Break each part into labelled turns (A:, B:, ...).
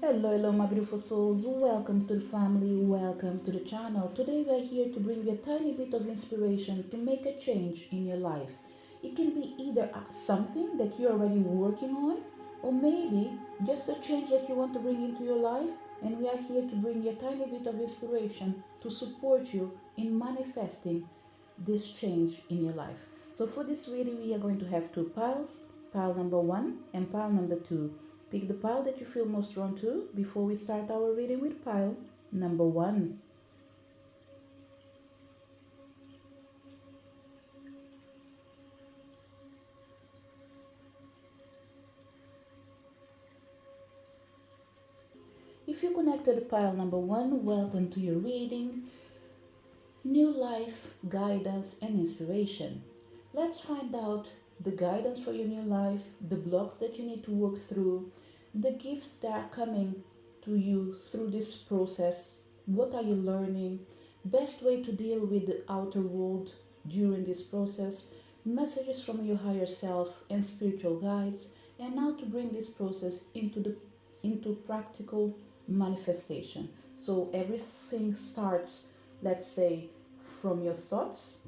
A: Hello, my beautiful souls. Welcome to the family. Welcome to the channel. Today, we're here to bring you a tiny bit of inspiration to make a change in your life. It can be either something that you're already working on, or maybe just a change that you want to bring into your life. And we are here to bring you a tiny bit of inspiration to support you in manifesting this change in your life. So, for this reading, we are going to have two piles, pile number one and pile number two. Pick the pile that you feel most drawn to before we start our reading with pile number one. If you connected to pile number one, welcome to your reading. New life, guidance, and inspiration. Let's find out the guidance for your new life, the blocks that you need to work through, the gifts that are coming to you through this process. What are you learning? Best way to deal with the outer world during this process, messages from your higher self and spiritual guides, and how to bring this process into practical manifestation. So everything starts, let's say, from your thoughts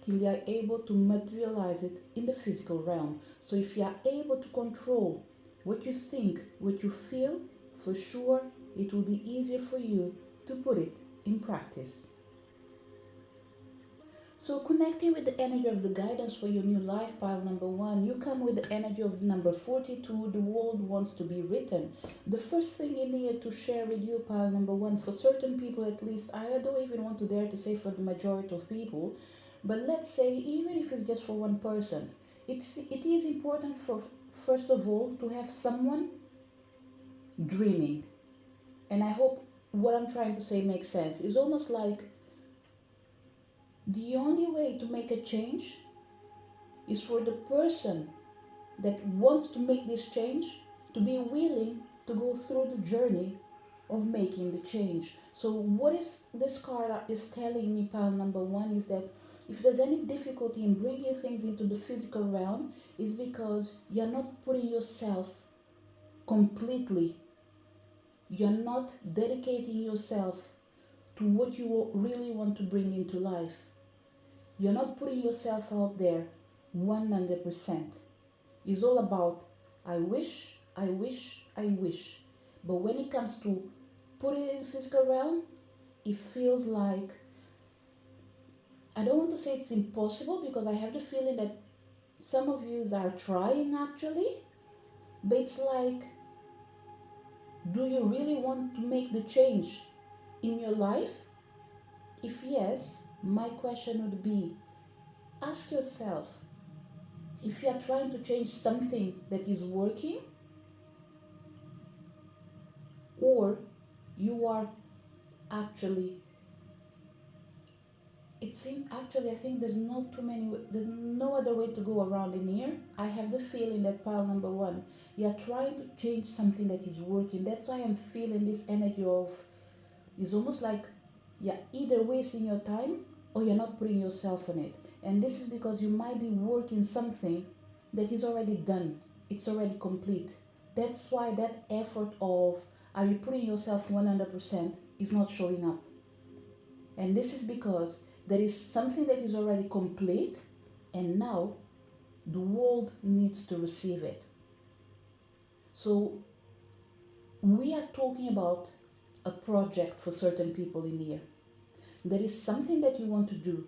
A: till you are able to materialize it in the physical realm. So if you are able to control what you think, what you feel, for sure it will be easier for you to put it in practice. So connecting with the energy of the guidance for your new life, pile number one, you come with the energy of number 42, the world wants to be written. The first thing in here to share with you, pile number one, for certain people at least, I don't even want to dare to say for the majority of people, but let's say even if it's just for one person, it is important for, first of all, to have someone dreaming. And I hope what I'm trying to say makes sense. It's almost like the only way to make a change is for the person that wants to make this change to be willing to go through the journey of making the change. So what is this card is telling me, pile number one, is that if there's any difficulty in bringing things into the physical realm, is because you're not putting yourself completely, you're not dedicating yourself to what you really want to bring into life. You're not putting yourself out there 100%. It's all about I wish, I wish, I wish. But when it comes to put it in the physical realm, it feels like, I don't want to say it's impossible, because I have the feeling that some of you are trying actually, but it's like, do you really want to make the change in your life? If yes, my question would be, ask yourself, if you are trying to change something that is working, or you are actually, it seems actually, I think there's no other way to go around in here. I have the feeling that pile number one, you're trying to change something that is working. That's why I'm feeling this energy of, it's almost like you're either wasting your time or you're not putting yourself on it. And this is because you might be working something that is already done, it's already complete. That's why that effort of, are you putting yourself 100%, is not showing up. And this is because there is something that is already complete, and now the world needs to receive it. So we are talking about a project for certain people in here. There is something that you want to do.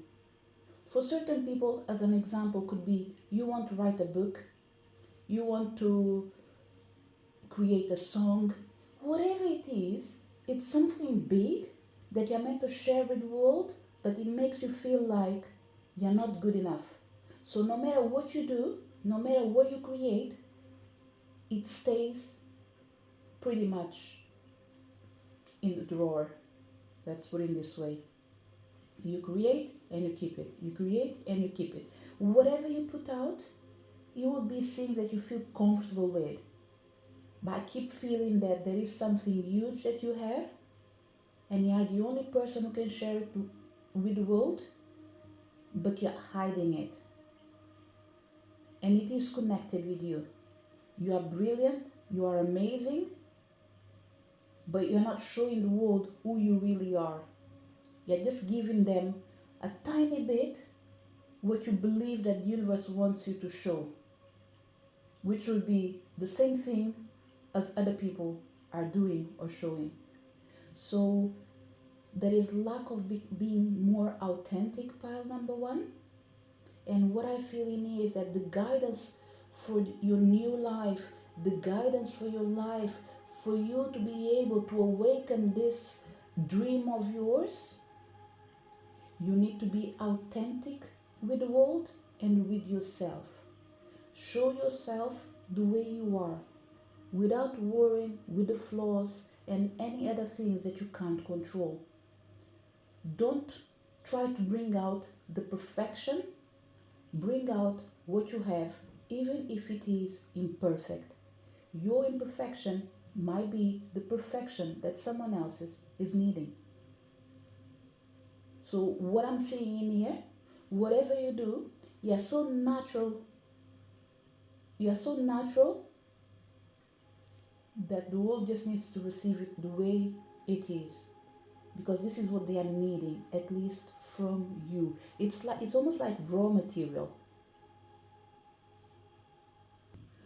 A: For certain people, as an example, could be you want to write a book, you want to create a song, whatever it is, it's something big that you're meant to share with the world, but it makes you feel like you're not good enough. So no matter what you do, no matter what you create, it stays pretty much in the drawer. Let's put it this way. You create and you keep it. You create and you keep it. Whatever you put out, it will be things that you feel comfortable with. But I keep feeling that there is something huge that you have, and you are the only person who can share it with the world, but you're hiding it. And it is connected with you. You are brilliant, you are amazing, but you're not showing the world who you really are. You're just giving them a tiny bit what you believe that the universe wants you to show, which will be the same thing as other people are doing or showing. So there is lack of being more authentic, pile number one. And what I feel in here is that the guidance for your new life, the guidance for your life, for you to be able to awaken this dream of yours, you need to be authentic with the world and with yourself. Show yourself the way you are, without worrying with the flaws and any other things that you can't control. Don't try to bring out the perfection. Bring out what you have, even if it is imperfect. Your imperfection might be the perfection that someone else is needing. So what I'm seeing in here, whatever you do, you're so natural. You're so natural that the world just needs to receive it the way it is, because this is what they are needing, at least from you. It's almost like raw material.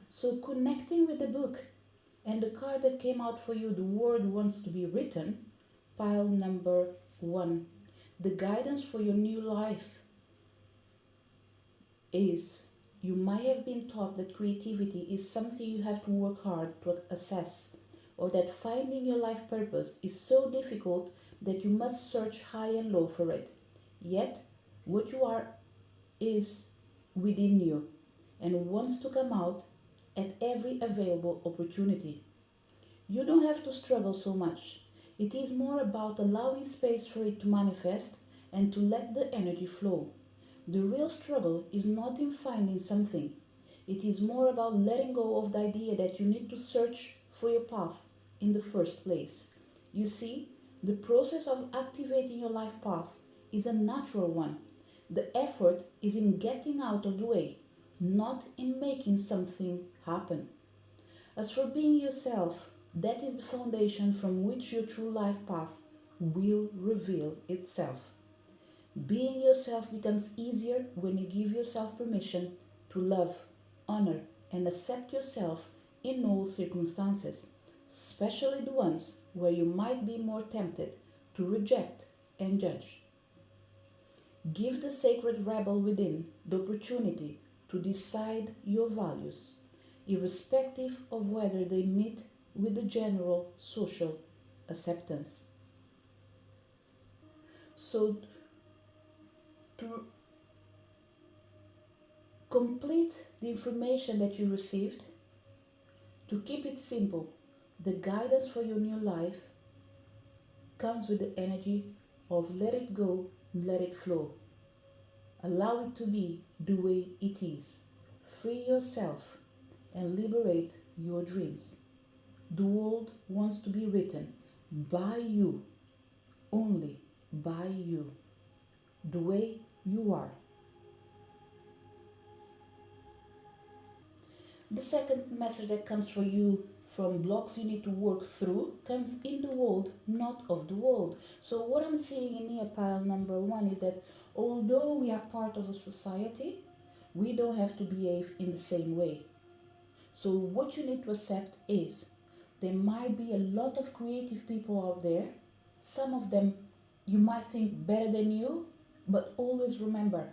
A: So connecting with the book and the card that came out for you, the word wants to be written, pile number one. The guidance for your new life is, you might have been taught that creativity is something you have to work hard to assess, or that finding your life purpose is so difficult that you must search high and low for it. Yet, what you are is within you and wants to come out at every available opportunity. You don't have to struggle so much. It is more about allowing space for it to manifest and to let the energy flow. The real struggle is not in finding something. It is more about letting go of the idea that you need to search for your path in the first place. You see, the process of activating your life path is a natural one. The effort is in getting out of the way, not in making something happen. As for being yourself, that is the foundation from which your true life path will reveal itself. Being yourself becomes easier when you give yourself permission to love, honor, and accept yourself in all circumstances, especially the ones where you might be more tempted to reject and judge. Give the sacred rebel within the opportunity to decide your values, irrespective of whether they meet with the general social acceptance. So, to complete the information that you received, to keep it simple, the guidance for your new life comes with the energy of let it go, let it flow. Allow it to be the way it is. Free yourself and liberate your dreams. The world wants to be written by you, only by you, the way you are. The second message that comes for you from blocks you need to work through comes in the world, not of the world. So what I'm seeing in here, pile number one, is that although we are part of a society, we don't have to behave in the same way. So what you need to accept is there might be a lot of creative people out there. Some of them you might think better than you, but always remember,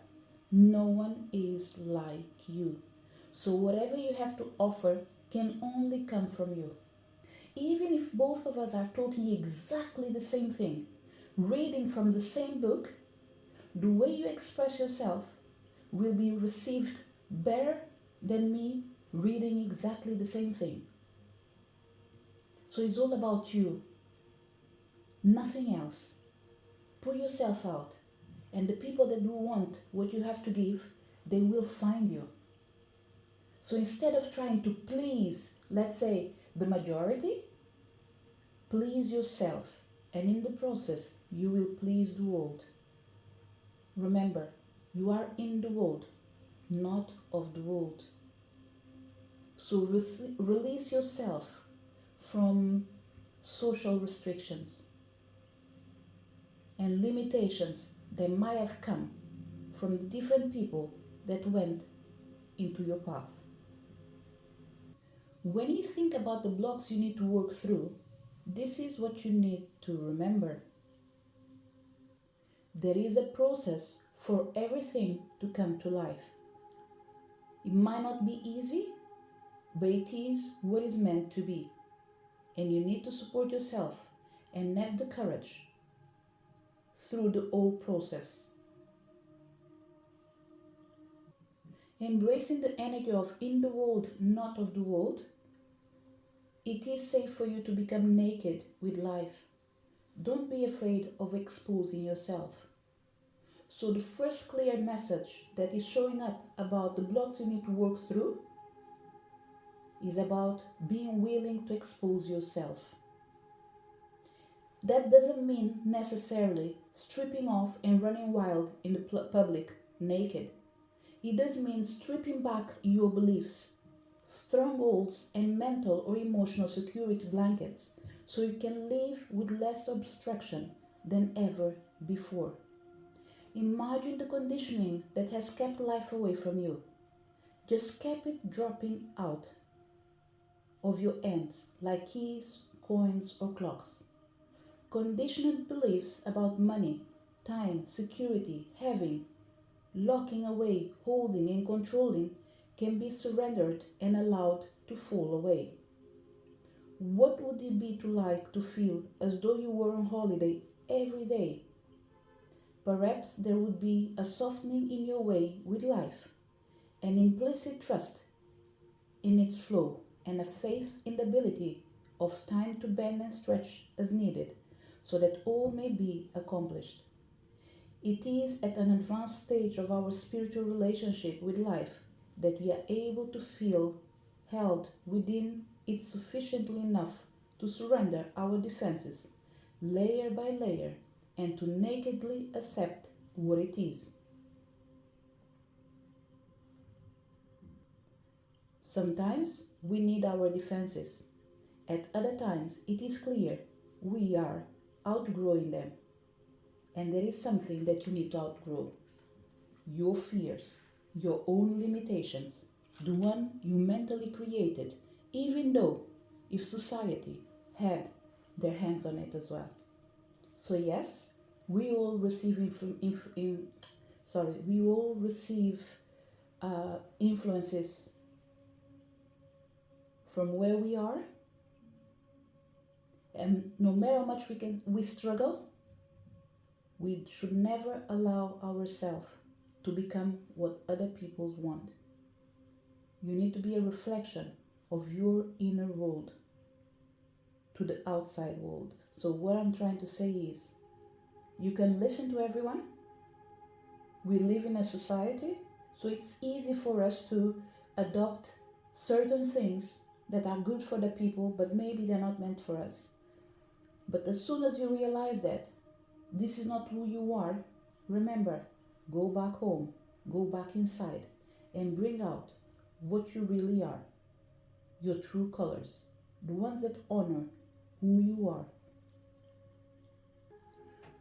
A: no one is like you. So whatever you have to offer can only come from you. Even if both of us are talking exactly the same thing, reading from the same book, the way you express yourself will be received better than me reading exactly the same thing. So it's all about you, nothing else. Put yourself out, and the people that do want what you have to give, they will find you. So instead of trying to please, let's say, the majority, please yourself, and in the process, you will please the world. Remember, you are in the world, not of the world. So release yourself from social restrictions and limitations that might have come from the different people that went into your path. When you think about the blocks you need to work through, this is what you need to remember. There is a process for everything to come to life. It might not be easy, but it is what is meant to be. And you need to support yourself and have the courage through the whole process. Embracing the energy of in the world, not of the world, it is safe for you to become naked with life. Don't be afraid of exposing yourself. So the first clear message that is showing up about the blocks you need to work through is about being willing to expose yourself. That doesn't mean necessarily stripping off and running wild in the public naked. It does mean stripping back your beliefs, strongholds, and mental or emotional security blankets so you can live with less obstruction than ever before. Imagine the conditioning that has kept life away from you. Just kept it dropping out of your hands like keys, coins, or clocks. Conditioned beliefs about money, time, security, having, locking away, holding, and controlling can be surrendered and allowed to fall away. What would it be like to feel as though you were on holiday every day? Perhaps there would be a softening in your way with life, an implicit trust in its flow, and a faith in the ability of time to bend and stretch as needed so that all may be accomplished. It is at an advanced stage of our spiritual relationship with life that we are able to feel held within it sufficiently enough to surrender our defenses layer by layer and to nakedly accept what it is. Sometimes we need our defenses. At other times, it is clear we are outgrowing them. And there is something that you need to outgrow. Your fears, your own limitations, the one you mentally created, even though if society had their hands on it as well. So yes, we all receive influences from where we are, and no matter how much we struggle, we should never allow ourselves to become what other people want. You need to be a reflection of your inner world to the outside world. So what I'm trying to say is, you can listen to everyone. We live in a society, so it's easy for us to adopt certain things that are good for the people, but maybe they're not meant for us. But as soon as you realize that this is not who you are, remember, go back home, go back inside, and bring out what you really are, your true colors, the ones that honor who you are.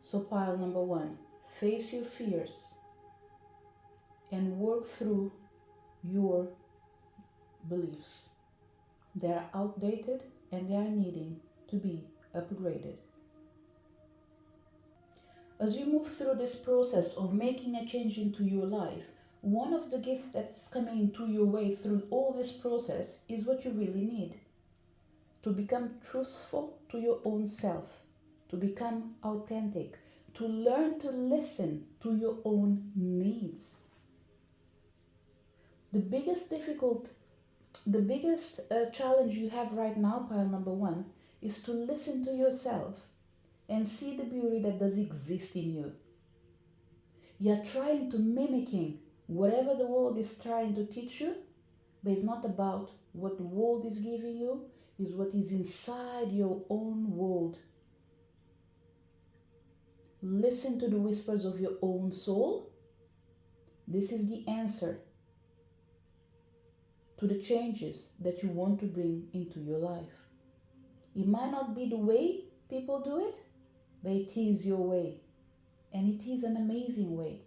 A: So pile number 1, face your fears and work through your beliefs. They are outdated and they are needing to be upgraded. As you move through this process of making a change into your life, one of the gifts that's coming into your way through all this process is what you really need. To become truthful to your own self, to become authentic, to learn to listen to your own needs. The biggest challenge you have right now, pile number 1, is to listen to yourself and see the beauty that does exist in you. You're trying to mimicking whatever the world is trying to teach you, but it's not about what the world is giving you, it's what is inside your own world. Listen to the whispers of your own soul. This is the answer to the changes that you want to bring into your life. It might not be the way people do it, but it is your way. And it is an amazing way.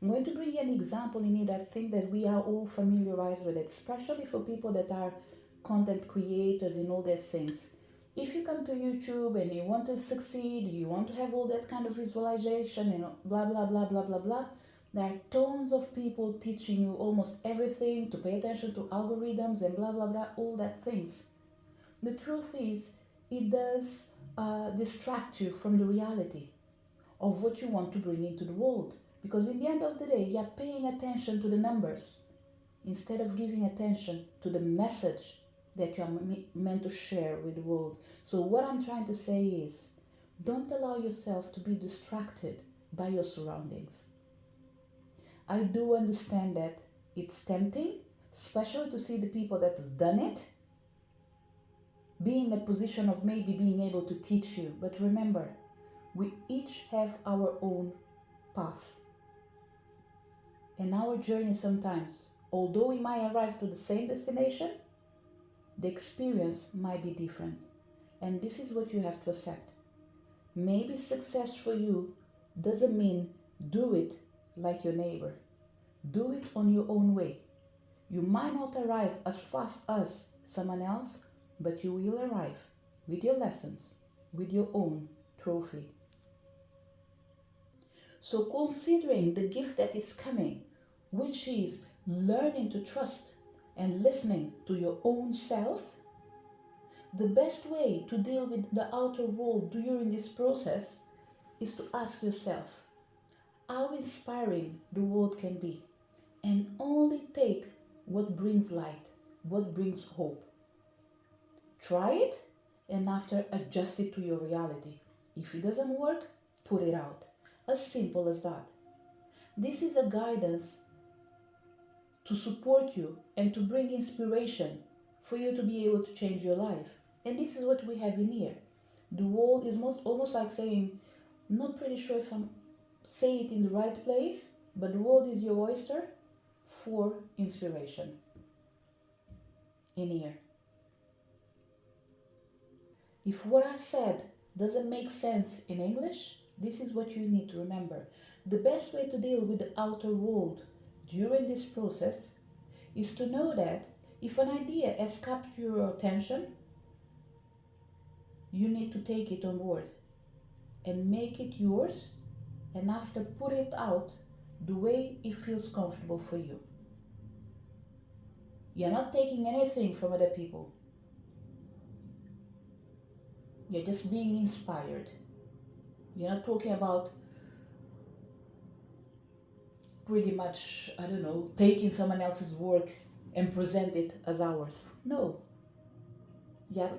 A: I'm going to bring you an example in it that I think that we are all familiarized with it, especially for people that are content creators and all those things. If you come to YouTube and you want to succeed, you want to have all that kind of visualization and blah, blah, blah, blah, blah, blah, there are tons of people teaching you almost everything, to pay attention to algorithms and blah, blah, blah, all that things. The truth is, it does distract you from the reality of what you want to bring into the world. Because in the end of the day, you're paying attention to the numbers instead of giving attention to the message that you are meant to share with the world. So what I'm trying to say is, don't allow yourself to be distracted by your surroundings. I do understand that it's tempting, especially to see the people that have done it, be in a position of maybe being able to teach you. But remember, we each have our own path. And our journey sometimes, although we might arrive to the same destination, the experience might be different. And this is what you have to accept. Maybe success for you doesn't mean do it like your neighbor. Do it on your own way. You might not arrive as fast as someone else, but you will arrive with your lessons, with your own trophy. So considering the gift that is coming, which is learning to trust and listening to your own self, the best way to deal with the outer world during this process is to ask yourself how inspiring the world can be, and only take what brings light, what brings hope. Try it, and after adjust it to your reality. If it doesn't work, put it out. As simple as that. This is a guidance to support you and to bring inspiration for you to be able to change your life. And this is what we have in here. The world is almost like saying, I'm not pretty sure if I'm say it in the right place, but the world is your oyster for inspiration in here. If what I said doesn't make sense in English, this is what you need to remember. The best way to deal with the outer world during this process is to know that if an idea has captured your attention, you need to take it on board and make it yours, and after put it out the way it feels comfortable for you. You're not taking anything from other people. You're just being inspired. You're not talking about pretty much, taking someone else's work and present it as ours. No. Yeah,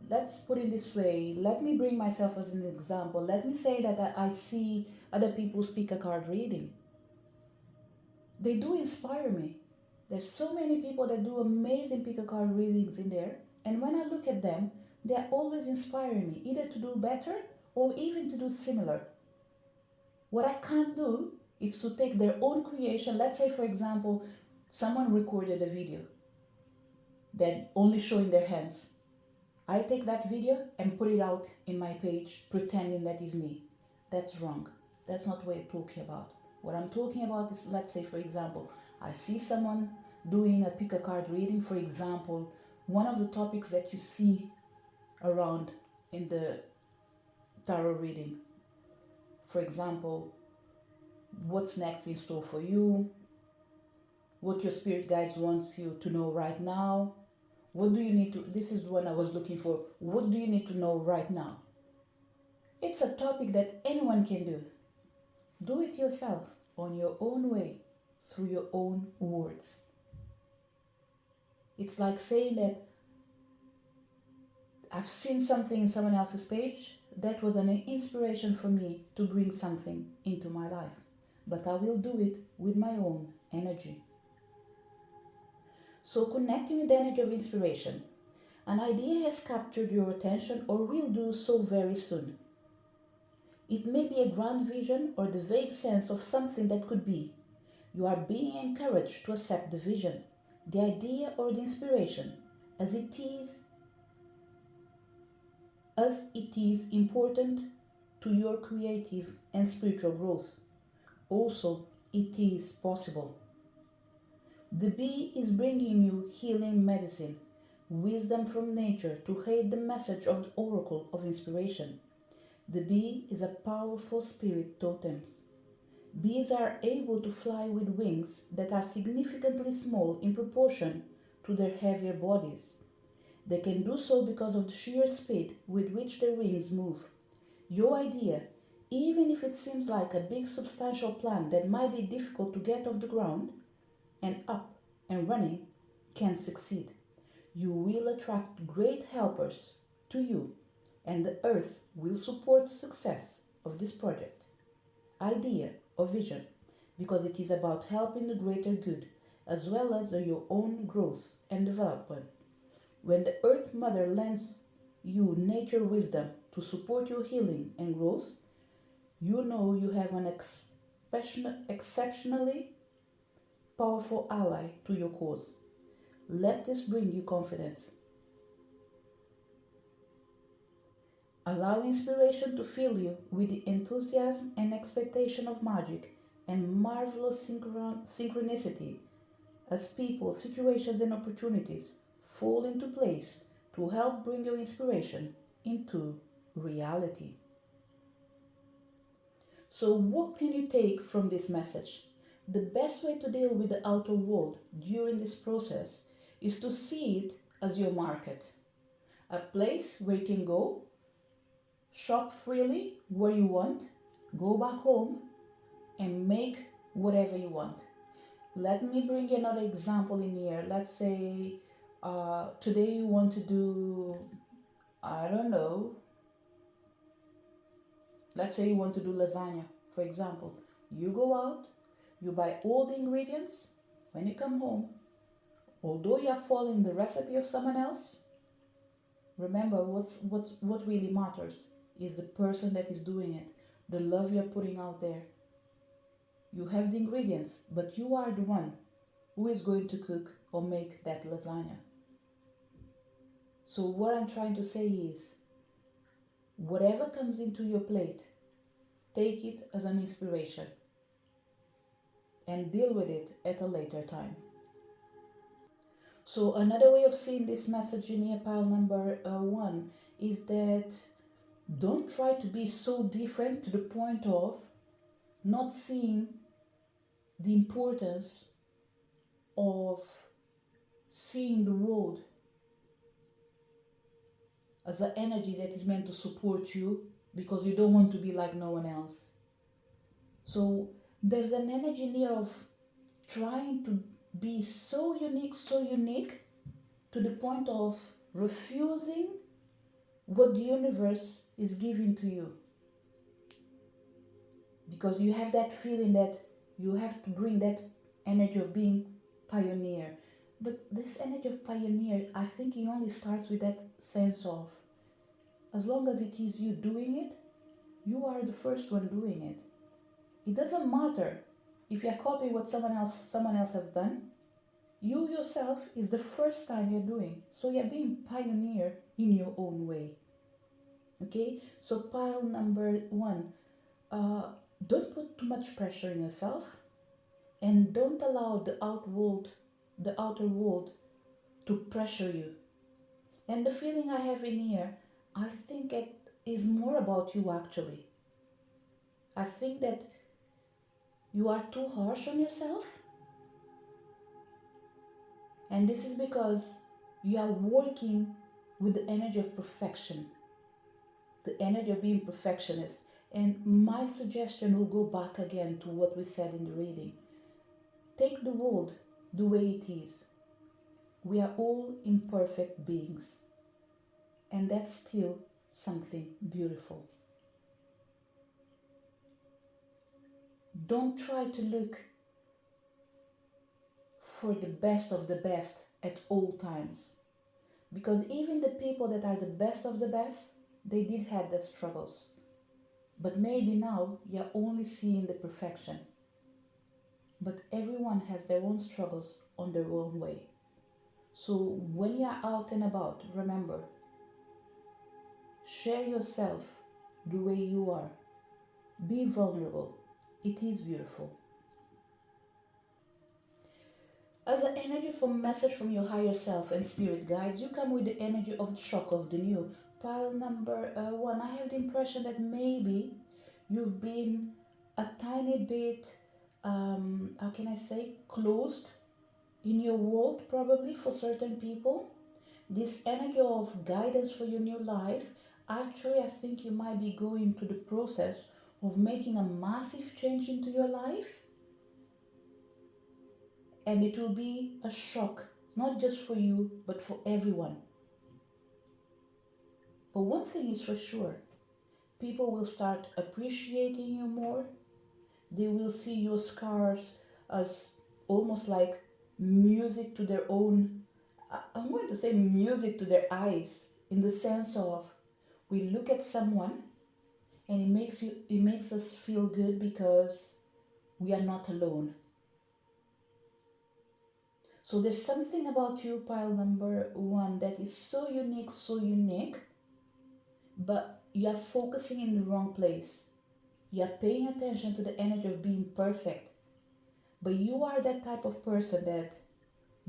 A: let's put it this way. Let me bring myself as an example. Let me say that I see other people speak a card reading. They do inspire me. There's so many people that do amazing pick a card readings in there, and when I look at them, they're always inspiring me, either to do better or even to do similar. What I can't do is to take their own creation. Let's say, for example, someone recorded a video that only showing their hands. I take that video and put it out in my page, pretending that is me. That's wrong. That's not what I'm talking about. What I'm talking about is, let's say, for example, I see someone doing a pick a card reading, for example, one of the topics that you see around in the tarot reading. For example, what's next in store for you, what your spirit guides wants you to know right now. What do you need to, this is the one I was looking for. What do you need to know right now? It's a topic that anyone can do. Do it yourself, on your own way, through your own words. It's like saying that I've seen something in someone else's page that was an inspiration for me to bring something into my life. But I will do it with my own energy. So connecting with the energy of inspiration. An idea has captured your attention or will do so very soon. It may be a grand vision or the vague sense of something that could be. You are being encouraged to accept the vision, the idea or the inspiration as it is as it is important to your creative and spiritual growth. Also, it is possible. The bee is bringing you healing medicine, wisdom from nature to aid the message of the oracle of inspiration. The bee is a powerful spirit totem. Bees are able to fly with wings that are significantly small in proportion to their heavier bodies. They can do so because of the sheer speed with which their wings move. Your idea, even if it seems like a big substantial plan that might be difficult to get off the ground and up and running, can succeed. You will attract great helpers to you, and the earth will support the success of this project, idea, or vision, because it is about helping the greater good as well as your own growth and development. When the Earth Mother lends you nature wisdom to support your healing and growth, you know you have an exceptionally powerful ally to your cause. Let this bring you confidence. Allow inspiration to fill you with the enthusiasm and expectation of magic and marvelous synchronicity as people, situations, and opportunities fall into place to help bring your inspiration into reality. So, what can you take from this message? The best way to deal with the outer world during this process is to see it as your market, a place where you can go, shop freely where you want, go back home, and make whatever you want. Let me bring you another example in here. Let's say today you want to do, I don't know, let's say you want to do lasagna, for example. You go out, you buy all the ingredients. When you come home, although you are following the recipe of someone else, remember what really matters is the person that is doing it, the love you're putting out there. You have the ingredients, but you are the one who is going to cook or make that lasagna. So what I'm trying to say is, whatever comes into your plate, take it as an inspiration and deal with it at a later time. So another way of seeing this message in here, pile number 1, is that don't try to be so different to the point of not seeing the importance of seeing the world as an energy that is meant to support you because you don't want to be like no one else. So there's an energy in here of trying to be so unique to the point of refusing what the universe is giving to you. Because you have that feeling that you have to bring that energy of being pioneer. But this energy of pioneer, I think it only starts with that sense of, as long as it is you doing it, you are the first one doing it. It doesn't matter if you're copying what someone else has done. You yourself is the first time you're doing. So you're being pioneer in your own way. Okay? So pile number 1, don't put too much pressure on yourself, and don't allow the outer world to pressure you. And the feeling I have in here, I think it is more about you actually. I think that you are too harsh on yourself. And this is because you are working with the energy of perfection, the energy of being perfectionist. And my suggestion will go back again to what we said in the reading. Take the world the way it is. We are all imperfect beings. And that's still something beautiful. Don't try to look for the best of the best at all times. Because even the people that are the best of the best, they did have their struggles. But maybe now you're only seeing the perfection. But everyone has their own struggles on their own way. So when you're out and about, remember, Share yourself the way you are. Be vulnerable. It is beautiful. As an energy from message from your higher self and spirit guides, you come with the energy of the shock of the new. Pile number one, I have the impression that maybe you've been a tiny bit, how can I say, closed in your world, probably for certain people. This energy of guidance for your new life, actually, I think you might be going through the process of making a massive change into your life, and it will be a shock, not just for you, but for everyone. But one thing is for sure, people will start appreciating you more. They will see your scars as almost like music to their own, I'm going to say music to their eyes, in the sense of we look at someone and it makes us feel good because we are not alone. So there's something about you, pile number one, that is so unique, but you are focusing in the wrong place. You are paying attention to the energy of being perfect. But you are that type of person that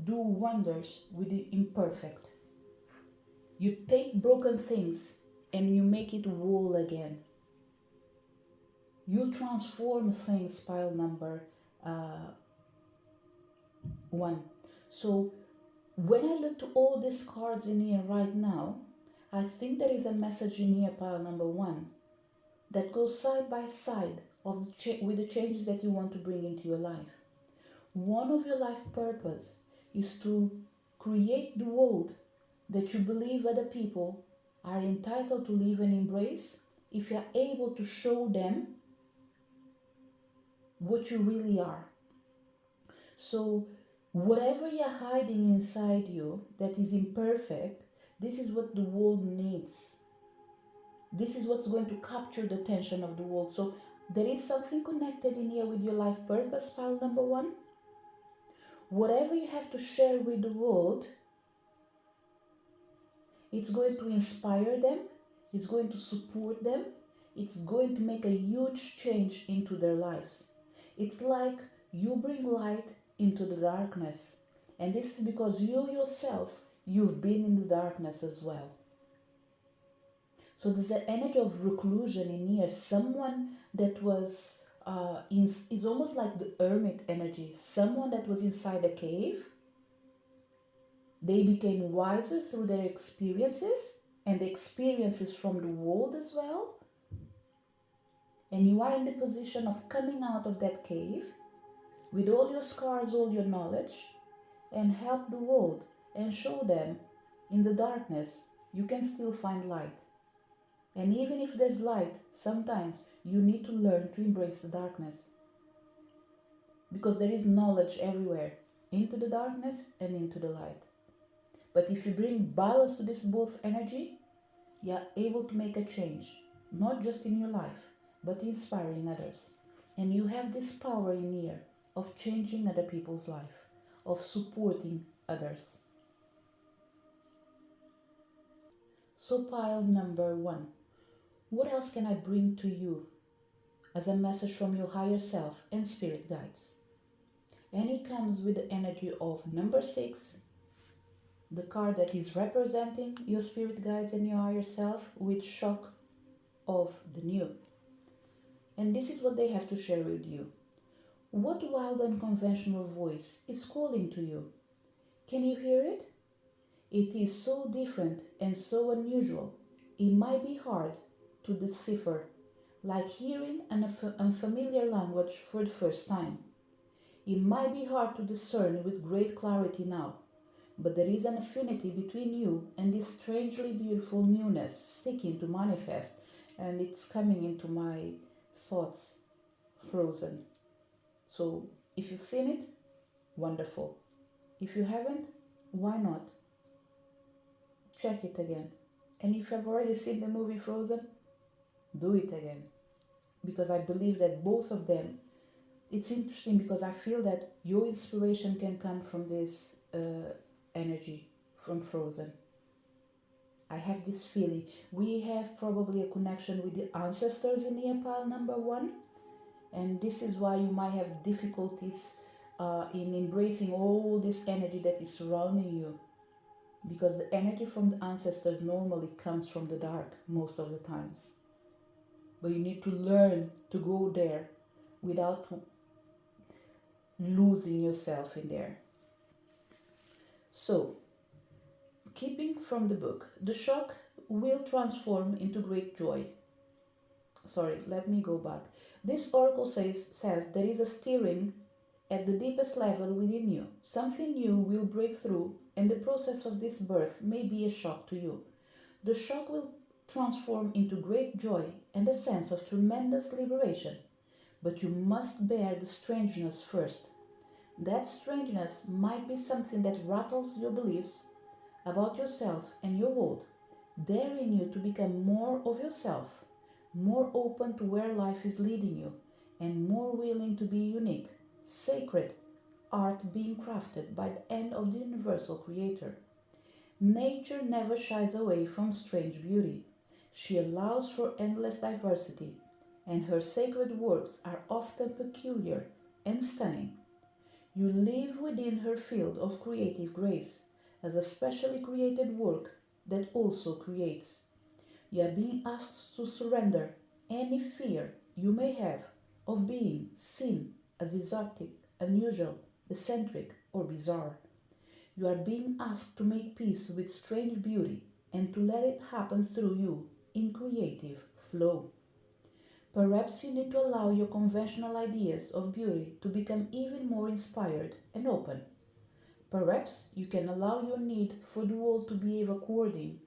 A: do wonders with the imperfect. You take broken things and you make it whole again. You transform things, pile number one. So when I look to all these cards in here right now, I think there is a message in here, pile number one, that goes side by side with the changes that you want to bring into your life. One of your life purpose is to create the world that you believe other people are entitled to live and embrace if you're able to show them what you really are. So whatever you're hiding inside you that is imperfect, this is what the world needs. This is what's going to capture the attention of the world. So there is something connected in here with your life purpose, pile number one. Whatever you have to share with the world, it's going to inspire them, it's going to support them, it's going to make a huge change into their lives. It's like you bring light into the darkness. And this is because you yourself, you've been in the darkness as well. So there's an energy of reclusion in here. Someone that was, is almost like the hermit energy. Someone that was inside a cave. They became wiser through their experiences and the experiences from the world as well. And you are in the position of coming out of that cave with all your scars, all your knowledge, and help the world and show them in the darkness you can still find light. And even if there's light, sometimes you need to learn to embrace the darkness. Because there is knowledge everywhere, into the darkness and into the light. But if you bring balance to this both energy, you are able to make a change, not just in your life, but inspiring others. And you have this power in here of changing other people's life, of supporting others. So pile number one, what else can I bring to you as a message from your higher self and spirit guides? And it comes with the energy of number 6, the card that is representing your spirit guides and your higher self with shock of the new. And this is what they have to share with you. What wild and unconventional voice is calling to you? Can you hear it? It is so different and so unusual. It might be hard to decipher, like hearing an unfamiliar language for the first time. It might be hard to discern with great clarity now, but there is an affinity between you and this strangely beautiful newness seeking to manifest, and it's coming into my thoughts, Frozen. So if you've seen it, wonderful. If you haven't, why not? Check it again. And if you've already seen the movie Frozen, do it again. Because I believe that both of them, it's interesting because I feel that your inspiration can come from this energy from Frozen. I have this feeling. We have probably a connection with the ancestors in here, pile number one. And this is why you might have difficulties in embracing all this energy that is surrounding you. Because the energy from the ancestors normally comes from the dark most of the times. But you need to learn to go there without losing yourself in there. So, keeping from the book, the shock will transform into great joy. Sorry, let me go back. This oracle says there is a stirring at the deepest level within you. Something new will break through, and the process of this birth may be a shock to you. The shock will transform into great joy and a sense of tremendous liberation. But you must bear the strangeness first. That strangeness might be something that rattles your beliefs about yourself and your world, daring you to become more of yourself, more open to where life is leading you, and more willing to be unique, sacred art being crafted by the hand of the universal creator. Nature never shies away from strange beauty. She allows for endless diversity, and her sacred works are often peculiar and stunning. You live within her field of creative grace as a specially created work that also creates. You are being asked to surrender any fear you may have of being seen as exotic, unusual, eccentric, or bizarre. You are being asked to make peace with strange beauty and to let it happen through you in creative flow. Perhaps you need to allow your conventional ideas of beauty to become even more inspired and open. Perhaps you can allow your need for the world to behave according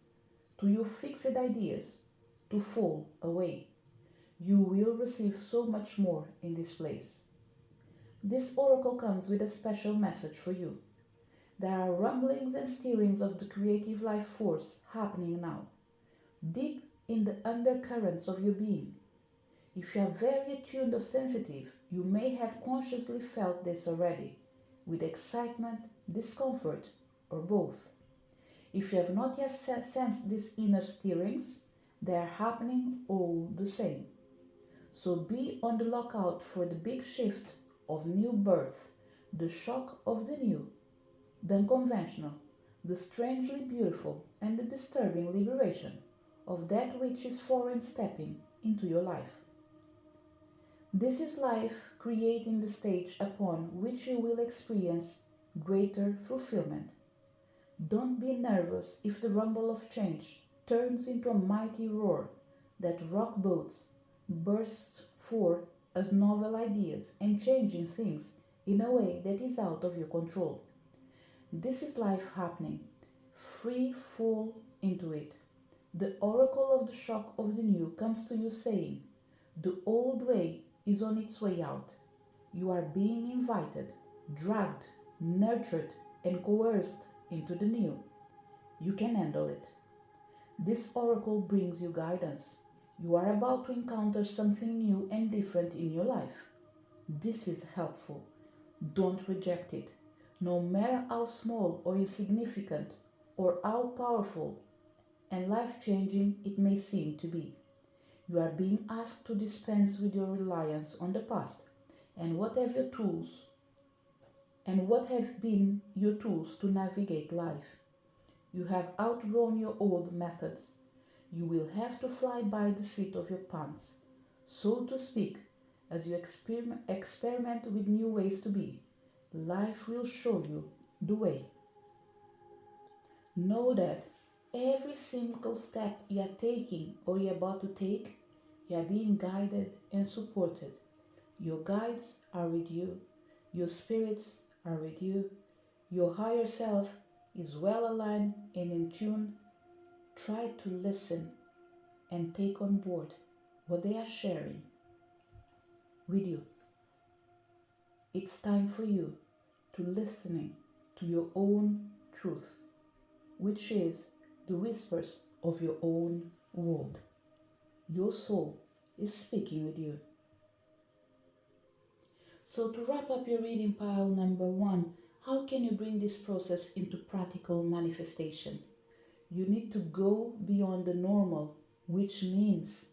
A: to your fixed ideas to fall away. You will receive so much more in this place. This oracle comes with a special message for you. There are rumblings and stirrings of the creative life force happening now, deep in the undercurrents of your being. If you are very attuned or sensitive, you may have consciously felt this already, with excitement, discomfort, or both. If you have not yet sensed these inner stirrings, they are happening all the same. So be on the lookout for the big shift of new birth, the shock of the new, the unconventional, the strangely beautiful, and the disturbing liberation of that which is foreign stepping into your life. This is life creating the stage upon which you will experience greater fulfillment. Don't be nervous if the rumble of change turns into a mighty roar that rock boats bursts forth as novel ideas and changing things in a way that is out of your control. This is life happening. Free fall into it. The oracle of the shock of the new comes to you saying, the old way is on its way out. You are being invited, dragged, nurtured, and coerced into the new. You can handle it. This oracle brings you guidance. You are about to encounter something new and different in your life. This is helpful. Don't reject it, no matter how small or insignificant or how powerful and life-changing it may seem to be. You are being asked to dispense with your reliance on the past and what have been your tools to navigate life. You have outgrown your old methods. You will have to fly by the seat of your pants, so to speak, as you experiment with new ways to be. Life will show you the way. Know that every single step you are taking or you are about to take, you are being guided and supported. Your guides are with you. Your spirits are with you. Your higher self is well aligned and in tune. Try to listen and take on board what they are sharing with you. It's time for you to listening to your own truth, which is the whispers of your own world. Your soul is speaking with you. So to wrap up your reading pile number 1, how can you bring this process into practical manifestation? You need to go beyond the normal, which means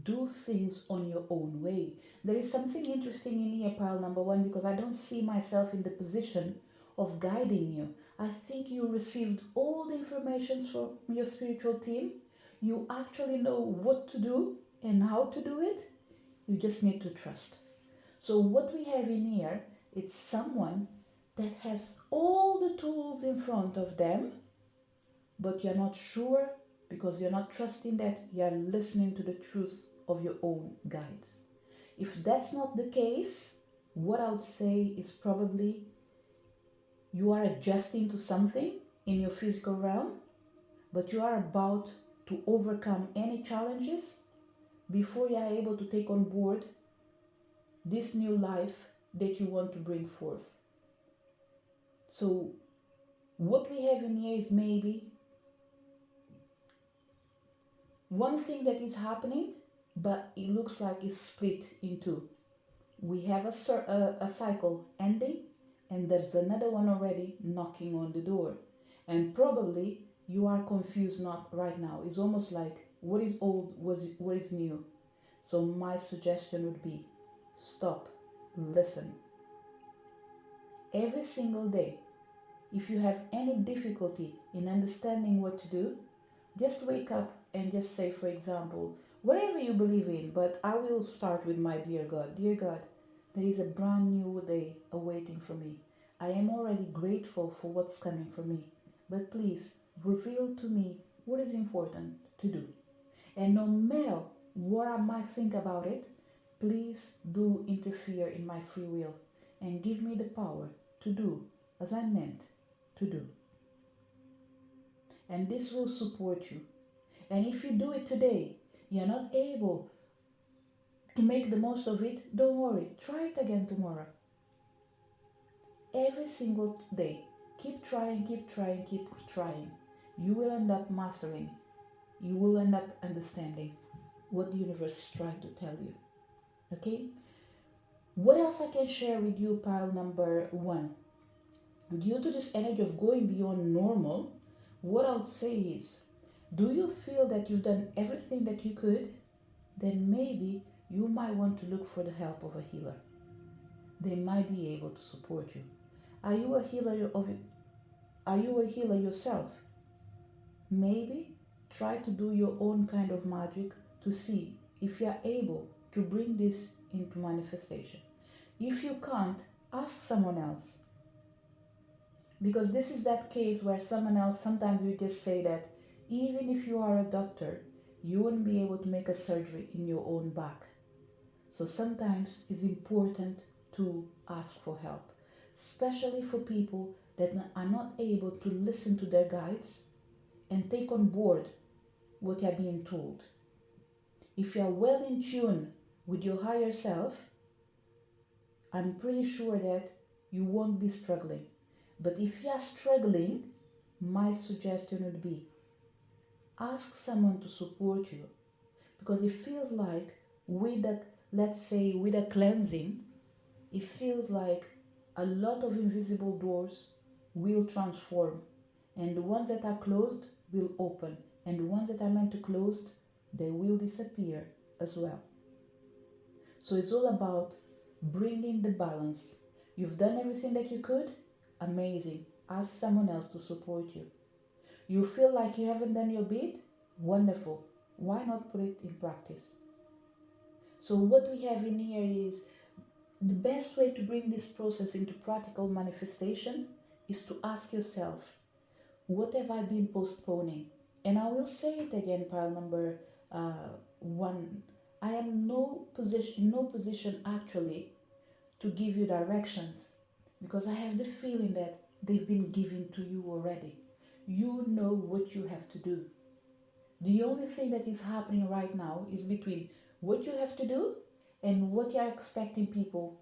A: do things on your own way. There is something interesting in here, pile number one, because I don't see myself in the position of guiding you. I think you received all the information from your spiritual team. You actually know what to do and how to do it. You just need to trust. So what we have in here, it's someone that has all the tools in front of them, but you're not sure because you're not trusting that you're listening to the truth of your own guides. If that's not the case, what I would say is probably you are adjusting to something in your physical realm, but you are about to overcome any challenges before you are able to take on board this new life that you want to bring forth. So what we have in here is maybe one thing that is happening, but it looks like it's split in two. We have a cycle ending, and there's another one already knocking on the door. And probably you are confused not right now. It's almost like what is old, what is new. So my suggestion would be stop, listen. Every single day, if you have any difficulty in understanding what to do, just wake up and just say, for example, whatever you believe in, but I will start with my dear God. Dear God, there is a brand new day awaiting for me. I am already grateful for what's coming for me, but please reveal to me what is important to do. And no matter what I might think about it, please do interfere in my free will and give me the power to do as I meant to do. And this will support you. And if you do it today, you're not able to make the most of it, don't worry, try it again tomorrow. Every single day, keep trying, keep trying, keep trying. You will end up mastering. You will end up understanding what the universe is trying to tell you. Okay? What else I can share with you, pile number one? Due to this energy of going beyond normal, what I would say is, do you feel that you've done everything that you could? Then maybe you might want to look for the help of a healer. They might be able to support you. Are you a healer yourself? Maybe try to do your own kind of magic to see if you are able to bring this into manifestation. If you can't, ask someone else. Because this is that case where someone else, sometimes we just say that even if you are a doctor, you wouldn't be able to make a surgery in your own back. So sometimes it's important to ask for help, especially for people that are not able to listen to their guides and take on board what you're being told. If you're well in tune with your higher self, I'm pretty sure that you won't be struggling. But if you're struggling, my suggestion would be ask someone to support you, because it feels like with a cleansing, it feels like a lot of invisible doors will transform, and the ones that are closed will open, and the ones that are meant to close, they will disappear as well. So it's all about bringing the balance. You've done everything that you could? Amazing. Ask someone else to support you. You feel like you haven't done your bit? Wonderful. Why not put it in practice? So what we have in here is the best way to bring this process into practical manifestation is to ask yourself, what have I been postponing? And I will say it again, pile number one. I am in no position actually to give you directions, because I have the feeling that they've been given to you already. You know what you have to do. The only thing that is happening right now is between what you have to do and what you're expecting people,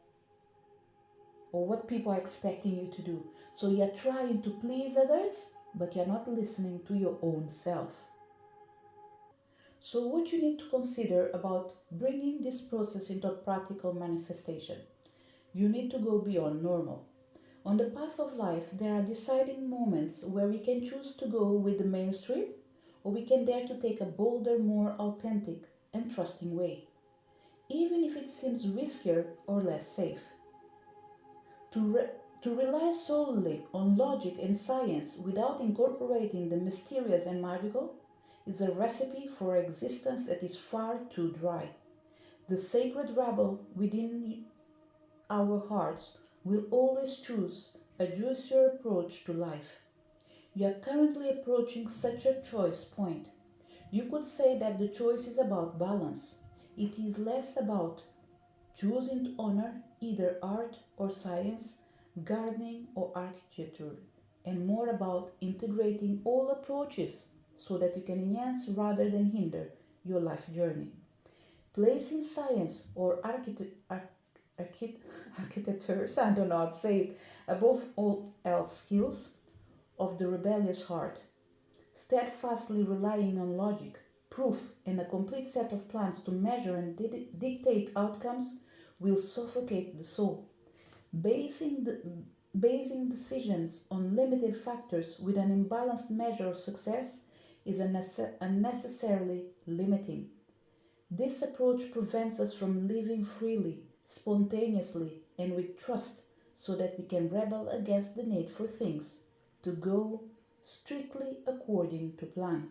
A: or what people are expecting you to do. So you're trying to please others, but you're not listening to your own self. So what you need to consider about bringing this process into practical manifestation, you need to go beyond normal. On the path of life, there are deciding moments where we can choose to go with the mainstream, or we can dare to take a bolder, more authentic and trusting way, even if it seems riskier or less safe. To, re- to rely solely on logic and science without incorporating the mysterious and magical is a recipe for existence that is far too dry. The sacred rebel within our hearts will always choose a juicier approach to life. You are currently approaching such a choice point. You could say that the choice is about balance. It is less about choosing to honor either art or science, gardening or architecture, and more about integrating all approaches so that you can enhance rather than hinder your life journey. Placing science or architectures, I don't know how to say it, above all else skills of the rebellious heart, steadfastly relying on logic, proof, and a complete set of plans to measure and dictate outcomes will suffocate the soul. Basing, the, basing decisions on limited factors with an imbalanced measure of success is unnecessarily limiting. This approach prevents us from living freely, spontaneously, and with trust so that we can rebel against the need for things to go strictly according to plan.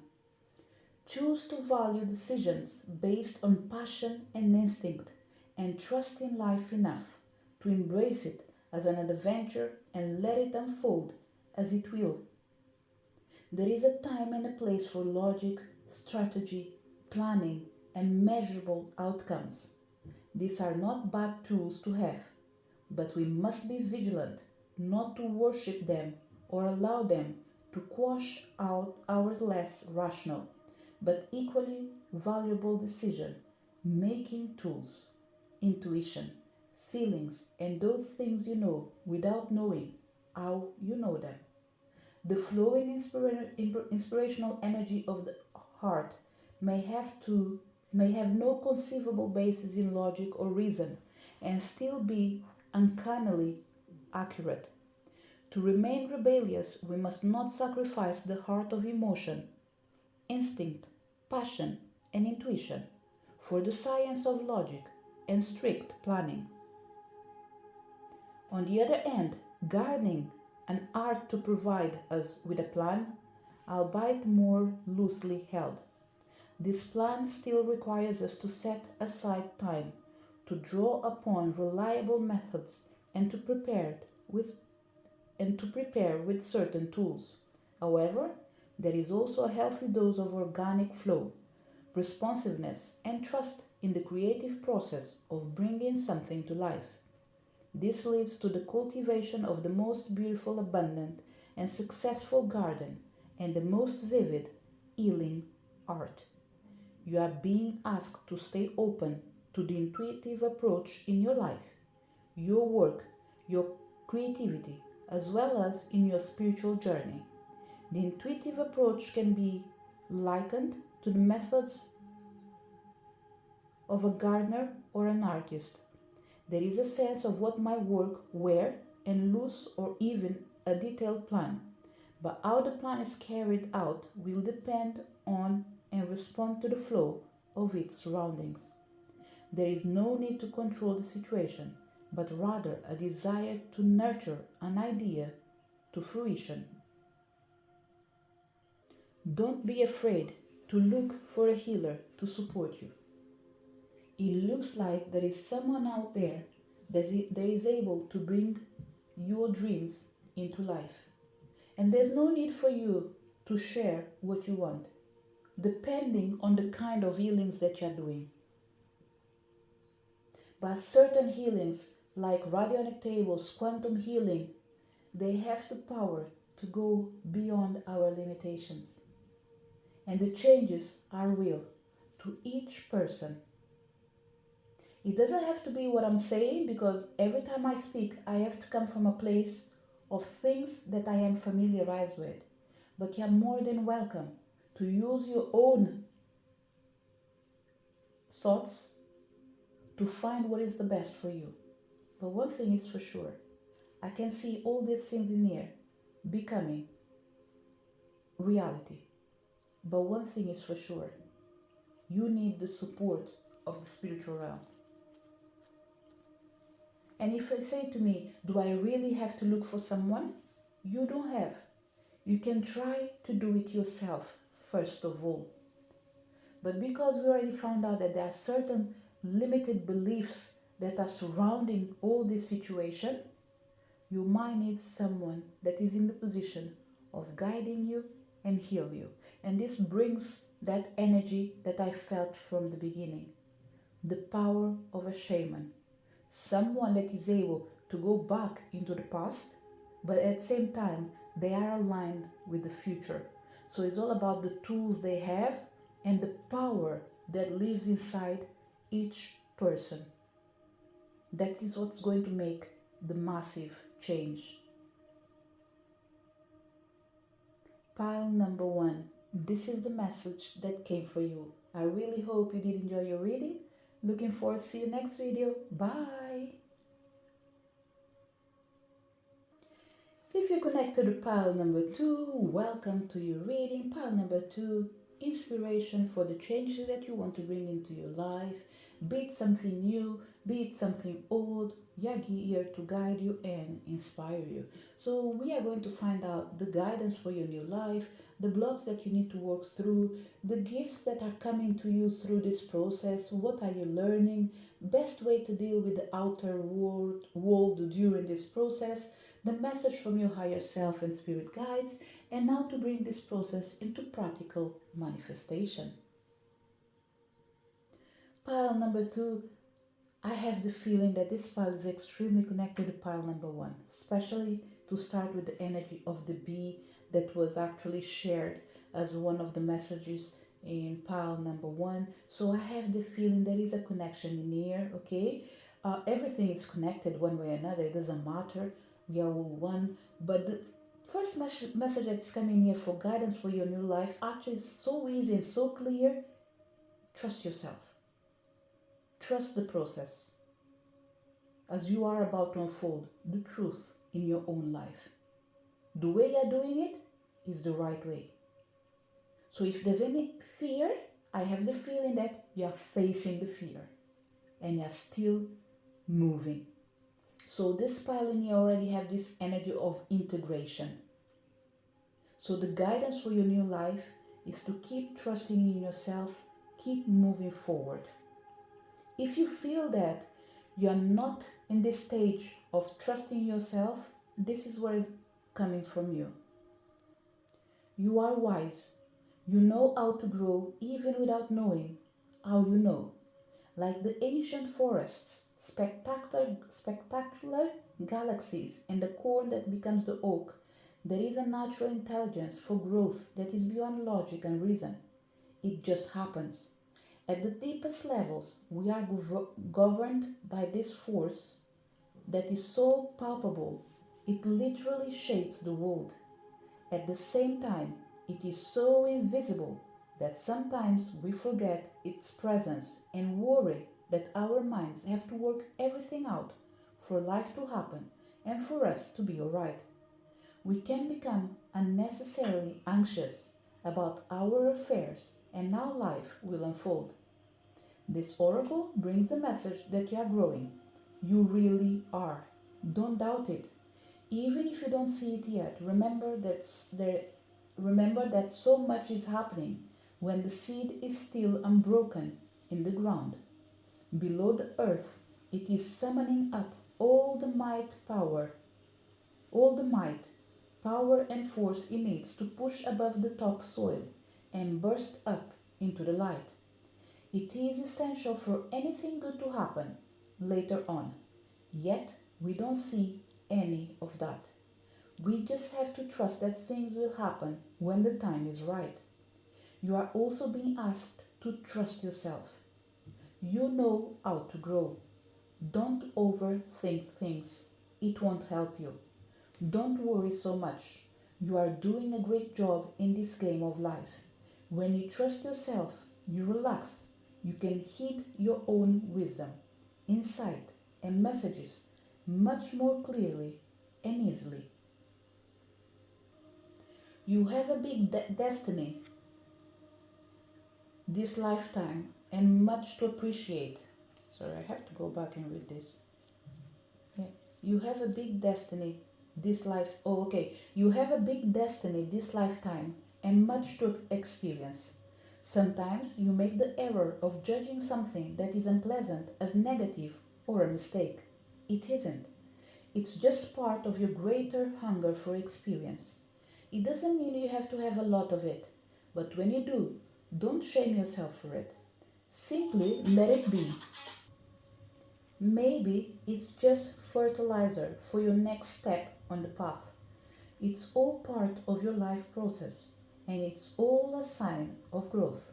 A: Choose to value decisions based on passion and instinct and trust in life enough to embrace it as an adventure and let it unfold as it will. There is a time and a place for logic, strategy, planning, and measurable outcomes. These are not bad tools to have, but we must be vigilant not to worship them or allow them to quash out our less rational but equally valuable decision making tools, intuition, feelings, and those things you know without knowing how you know them. The flowing inspirational energy of the heart may may have no conceivable basis in logic or reason and still be uncannily accurate. To remain rebellious, we must not sacrifice the heart of emotion, instinct, passion, and intuition for the science of logic and strict planning. On the other hand, gardening, an art to provide us with a plan, albeit more loosely held. This plan still requires us to set aside time to draw upon reliable methods and to prepare with certain tools. However, there is also a healthy dose of organic flow, responsiveness, and trust in the creative process of bringing something to life. This leads to the cultivation of the most beautiful, abundant, and successful garden and the most vivid, healing art. You are being asked to stay open to the intuitive approach in your life, your work, your creativity, as well as in your spiritual journey. The intuitive approach can be likened to the methods of a gardener or an artist. There is a sense of what might work where and loose or even a detailed plan. But how the plan is carried out will depend on and respond to the flow of its surroundings. There is no need to control the situation, but rather a desire to nurture an idea to fruition. Don't be afraid to look for a healer to support you. It looks like there is someone out there that is able to bring your dreams into life. And there's no need for you to share what you want, depending on the kind of healings that you're doing. But certain healings, like radionic tables, quantum healing, they have the power to go beyond our limitations. And the changes are real to each person. It doesn't have to be what I'm saying because every time I speak, I have to come from a place of things that I am familiarized with. But you're more than welcome to use your own thoughts to find what is the best for you. But one thing is for sure, I can see all these things in here becoming reality. But one thing is for sure, you need the support of the spiritual realm. And if you say to me, do I really have to look for someone? You don't have. You can try to do it yourself, first of all. But because we already found out that there are certain limited beliefs that are surrounding all this situation, you might need someone that is in the position of guiding you and heal you. And this brings that energy that I felt from the beginning. The power of a shaman. Someone that is able to go back into the past, but at the same time, they are aligned with the future. So it's all about the tools they have and the power that lives inside each person. That is what's going to make the massive change. Pile number 1. This is the message that came for you. I really hope you did enjoy your reading. Looking forward to see you next video. Bye! If you connected to pile number 2, welcome to your reading. Pile number 2, inspiration for the changes that you want to bring into your life. Be it something new, be it something old, Yagi here to guide you and inspire you. So we are going to find out the guidance for your new life, the blocks that you need to work through, the gifts that are coming to you through this process, what are you learning, best way to deal with the outer world during this process, the message from your higher self and spirit guides, and how to bring this process into practical manifestation. Pile number 2, I have the feeling that this pile is extremely connected to pile number 1, especially to start with the energy of the bee that was actually shared as one of the messages in pile number 1. So I have the feeling there is a connection in here, okay? Everything is connected one way or another, it doesn't matter. We are all one. But the first message that is coming here for guidance for your new life actually is so easy and so clear. Trust yourself. Trust the process as you are about to unfold the truth in your own life. The way you're doing it is the right way. So if there's any fear, I have the feeling that you're facing the fear and you're still moving. So this pile in here already have this energy of integration. So the guidance for your new life is to keep trusting in yourself, keep moving forward. If you feel that you're not in this stage of trusting yourself, this is where it's coming from you. You are wise. You know how to grow even without knowing how you know. Like the ancient forests, spectacular galaxies, and the corn that becomes the oak, there is a natural intelligence for growth that is beyond logic and reason. It just happens. At the deepest levels, we are governed by this force that is so palpable, it literally shapes the world. At the same time, it is so invisible that sometimes we forget its presence and worry that our minds have to work everything out for life to happen and for us to be alright. We can become unnecessarily anxious about our affairs and how life will unfold. This oracle brings the message that you are growing. You really are. Don't doubt it. Even if you don't see it yet, remember that so much is happening when the seed is still unbroken in the ground. Below the earth, it is summoning up all the power and force it needs to push above the topsoil and burst up into the light. It is essential for anything good to happen later on, yet we don't see any of that. We just have to trust that things will happen when the time is right. You are also being asked to trust yourself. You know how to grow. Don't overthink things. It won't help you. Don't worry so much. You are doing a great job in this game of life. When you trust yourself, you relax. You can heed your own wisdom, insight, and messages much more clearly and easily. You have a big destiny this lifetime and much to appreciate. Sorry, I have to go back and read this. Yeah. You have a big destiny this life. Oh, okay. You have a big destiny this lifetime and much to experience. Sometimes you make the error of judging something that is unpleasant as negative or a mistake. It isn't. It's just part of your greater hunger for experience. It doesn't mean you have to have a lot of it, but when you do, don't shame yourself for it. Simply let it be. Maybe it's just fertilizer for your next step on the path. It's all part of your life process, and it's all a sign of growth.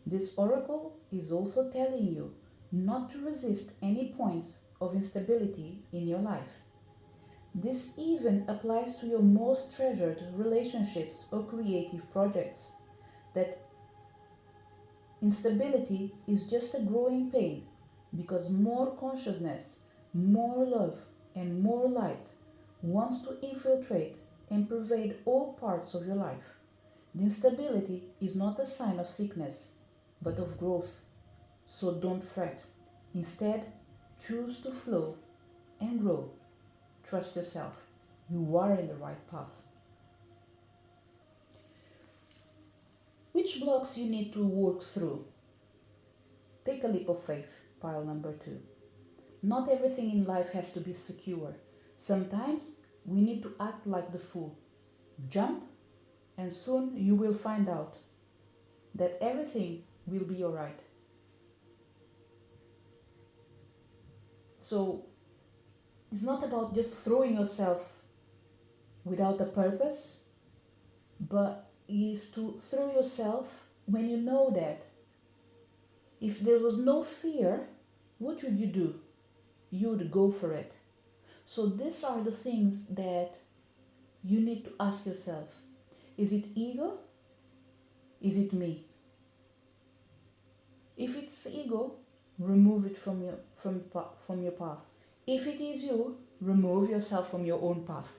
A: This oracle is also telling you not to resist any points of instability in your life. This even applies to your most treasured relationships or creative projects. That instability is just a growing pain because more consciousness, more love, and more light wants to infiltrate and pervade all parts of your life. The instability is not a sign of sickness, but of growth. So don't fret. Instead, choose to flow and grow. Trust yourself. You are in the right path. Which blocks you need to work through? Take a leap of faith, pile number 2. Not everything in life has to be secure. Sometimes we need to act like the fool. Jump, and soon you will find out that everything will be alright. So it's not about just throwing yourself without a purpose, but is to throw yourself when you know that if there was no fear, what would you do? You would go for it. So these are the things that you need to ask yourself. Is it ego? Is it me? If it's ego, remove it from your path. If it is you, remove yourself from your own path.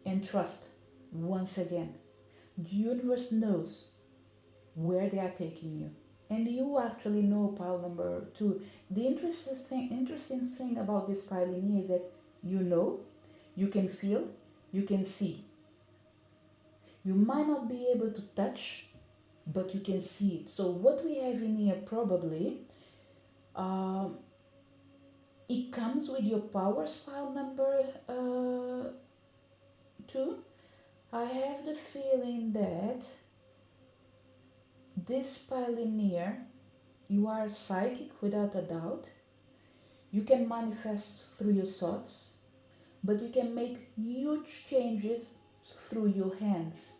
A: And trust, once again, the universe knows where they are taking you. And you actually know, pile number 2. The interesting thing about this pile in here is that you know, you can feel, you can see. You might not be able to touch, but you can see it. So what we have in here probably, it comes with your powers, pile number 2. I have the feeling that this pioneer, you are psychic without a doubt. You can manifest through your thoughts, but you can make huge changes through your hands.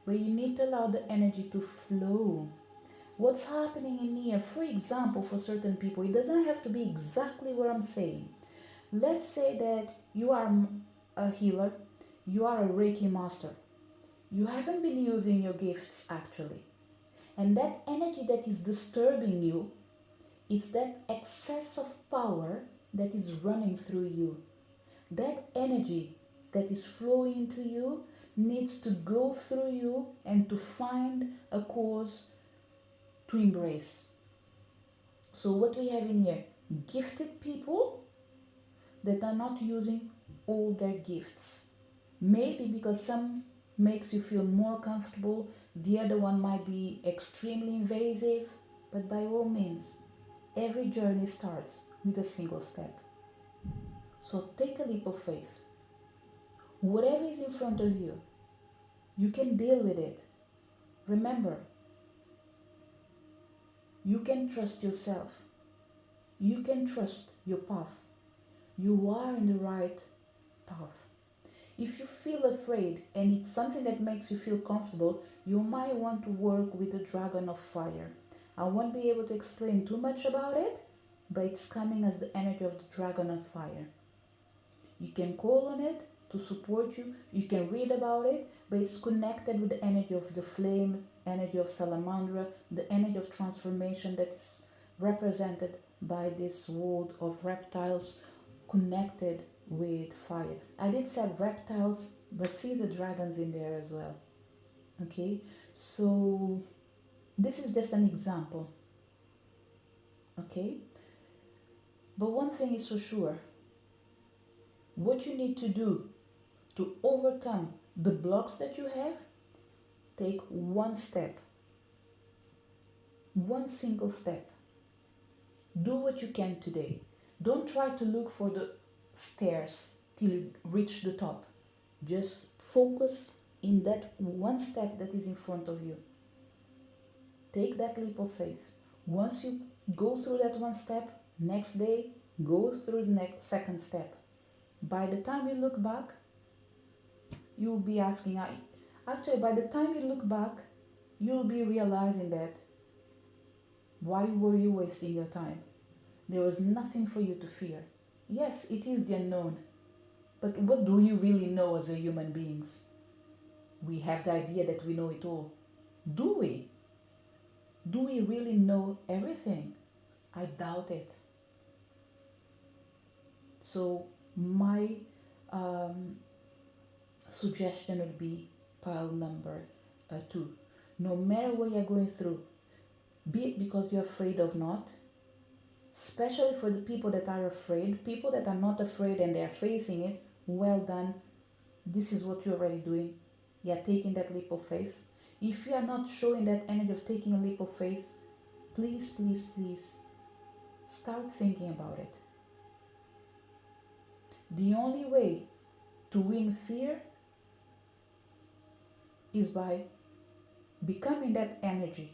A: But you need to allow the energy to flow. What's happening in here, for example, for certain people, it doesn't have to be exactly what I'm saying. Let's say that you are a healer, you are a Reiki master. You haven't been using your gifts actually. And that energy that is disturbing you, it's that excess of power that is running through you. That energy that is flowing into you needs to go through you and to find a cause to embrace. So what we have in here, gifted people that are not using all their gifts. Maybe because some makes you feel more comfortable, the other one might be extremely invasive, but by all means, every journey starts with a single step. So take a leap of faith. Whatever is in front of you, you can deal with it. Remember, you can trust yourself. You can trust your path. You are in the right path. If you feel afraid and it's something that makes you feel comfortable, you might want to work with the dragon of fire. I won't be able to explain too much about it, but it's coming as the energy of the dragon of fire. You can call on it to support you. You can read about it, but it's connected with the energy of the flame, energy of salamandra, the energy of transformation that's represented by this world of reptiles connected with fire. I did say reptiles, but see the dragons in there as well. Okay, so this is just an example. Okay, but one thing is for sure, what you need to do to overcome the blocks that you have, take one step, one single step. Do what you can today. Don't try to look for the stairs till you reach the top. Just focus in that one step that is in front of you. Take that leap of faith. Once you go through that one step, next day, go through the next second step. By the time you look back, you will be asking, actually, by the time you look back, you'll be realizing that why were you wasting your time? There was nothing for you to fear. Yes, it is the unknown, but what do you really know as a human beings? We have the idea that we know it all. Do we? Do we really know everything? I doubt it. So my suggestion would be pile number 2. No matter what you're going through, be it because you're afraid of not, especially for the people that are afraid, people that are not afraid and they're facing it, well done. This is what you're already doing. You're taking that leap of faith. If you are not showing that energy of taking a leap of faith, please, please, please, start thinking about it. The only way to win fear is by becoming that energy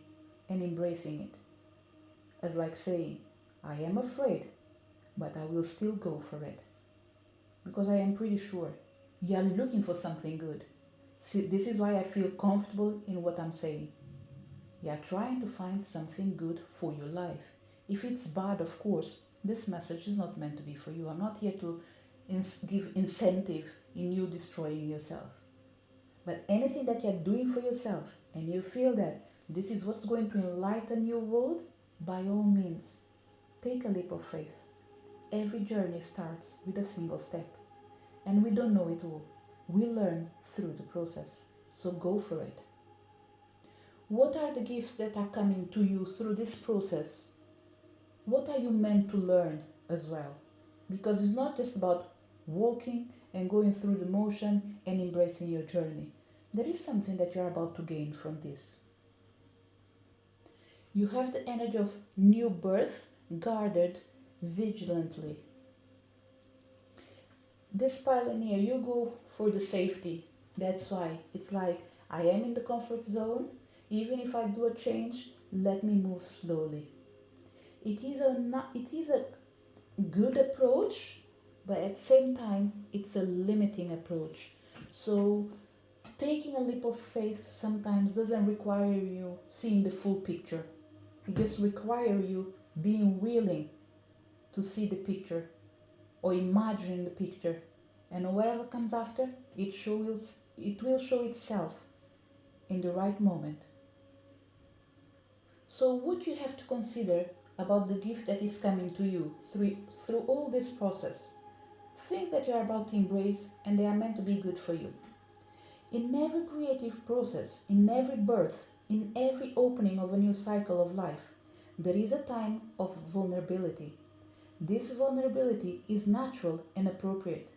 A: and embracing it. As like saying, I am afraid, but I will still go for it. Because I am pretty sure you are looking for something good. See, this is why I feel comfortable in what I'm saying. You are trying to find something good for your life. If it's bad, of course, this message is not meant to be for you. I'm not here to give incentive in you destroying yourself. But anything that you're doing for yourself and you feel that this is what's going to enlighten your world, by all means, take a leap of faith. Every journey starts with a single step. And we don't know it all. We learn through the process. So go for it. What are the gifts that are coming to you through this process? What are you meant to learn as well? Because it's not just about walking and going through the motion and embracing your journey. There is something that you're about to gain from this. You have the energy of new birth, guarded vigilantly. This pioneer, you go for the safety. That's why it's like, I am in the comfort zone. Even if I do a change, let me move slowly. It is a good approach, but at the same time, it's a limiting approach. So taking a leap of faith sometimes doesn't require you seeing the full picture. It just requires you being willing to see the picture or imagining the picture, and whatever comes after, it will show itself in the right moment. So what you have to consider about the gift that is coming to you through all this process, things that you are about to embrace and they are meant to be good for you. In every creative process, in every birth, in every opening of a new cycle of life, there is a time of vulnerability. This vulnerability is natural and appropriate.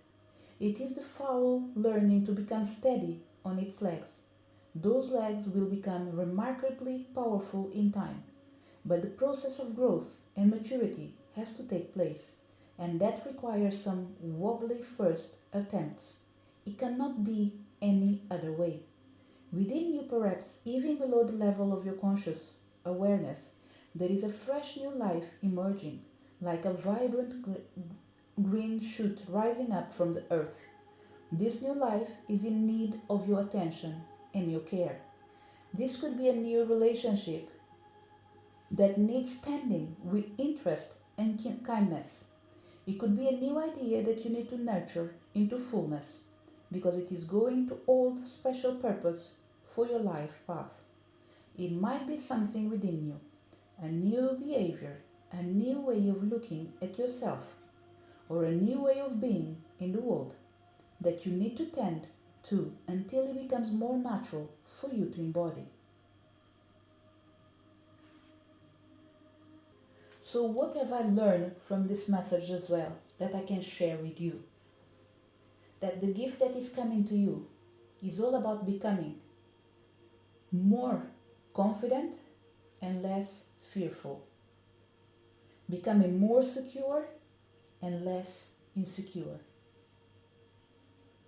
A: It is the fowl learning to become steady on its legs. Those legs will become remarkably powerful in time, but the process of growth and maturity has to take place, and that requires some wobbly first attempts. It cannot be any other way. Within you, perhaps even below the level of your conscious awareness, there is a fresh new life emerging, like a vibrant green shoot rising up from the earth. This new life is in need of your attention and your care. This could be a new relationship that needs tending with interest and kindness. It could be a new idea that you need to nurture into fullness because it is going to hold special purpose for your life path. It might be something within you, a new behavior, a new way of looking at yourself, or a new way of being in the world that you need to tend to until it becomes more natural for you to embody. So, what have I learned from this message as well that I can share with you? That the gift that is coming to you is all about becoming more confident and less fearful, becoming more secure and less insecure.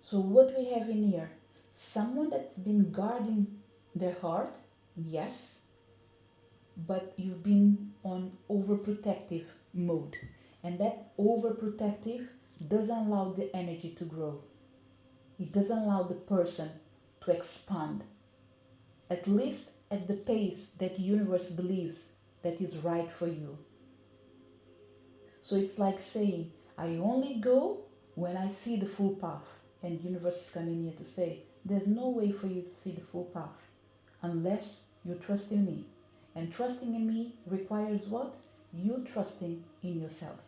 A: So, what we have in here, someone that's been guarding their heart, yes, but you've been on overprotective mode, and that overprotective doesn't allow the energy to grow. It doesn't allow the person to expand, at least at the pace that the universe believes that is right for you. So it's like saying, I only go when I see the full path. And the universe is coming here to say, there's no way for you to see the full path unless you trust in me. And trusting in me requires what? You trusting in yourself.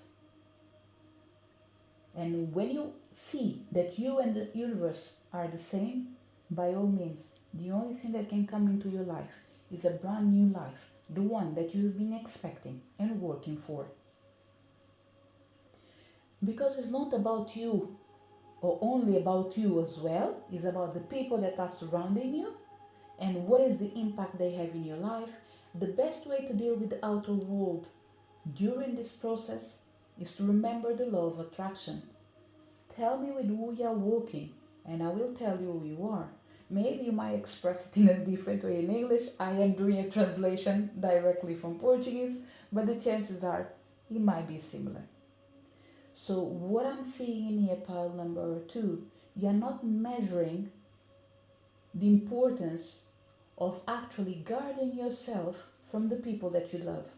A: And when you see that you and the universe are the same, by all means, the only thing that can come into your life is a brand new life, the one that you've been expecting and working for. Because it's not about you or only about you as well, it's about the people that are surrounding you and what is the impact they have in your life. The best way to deal with the outer world during this process is to remember the law of attraction. Tell me with who you are walking, and I will tell you who you are. Maybe you might express it in a different way in English. I am doing a translation directly from Portuguese, but the chances are it might be similar. So what I'm seeing in here, pile number 2, you're not measuring the importance of actually guarding yourself from the people that you love.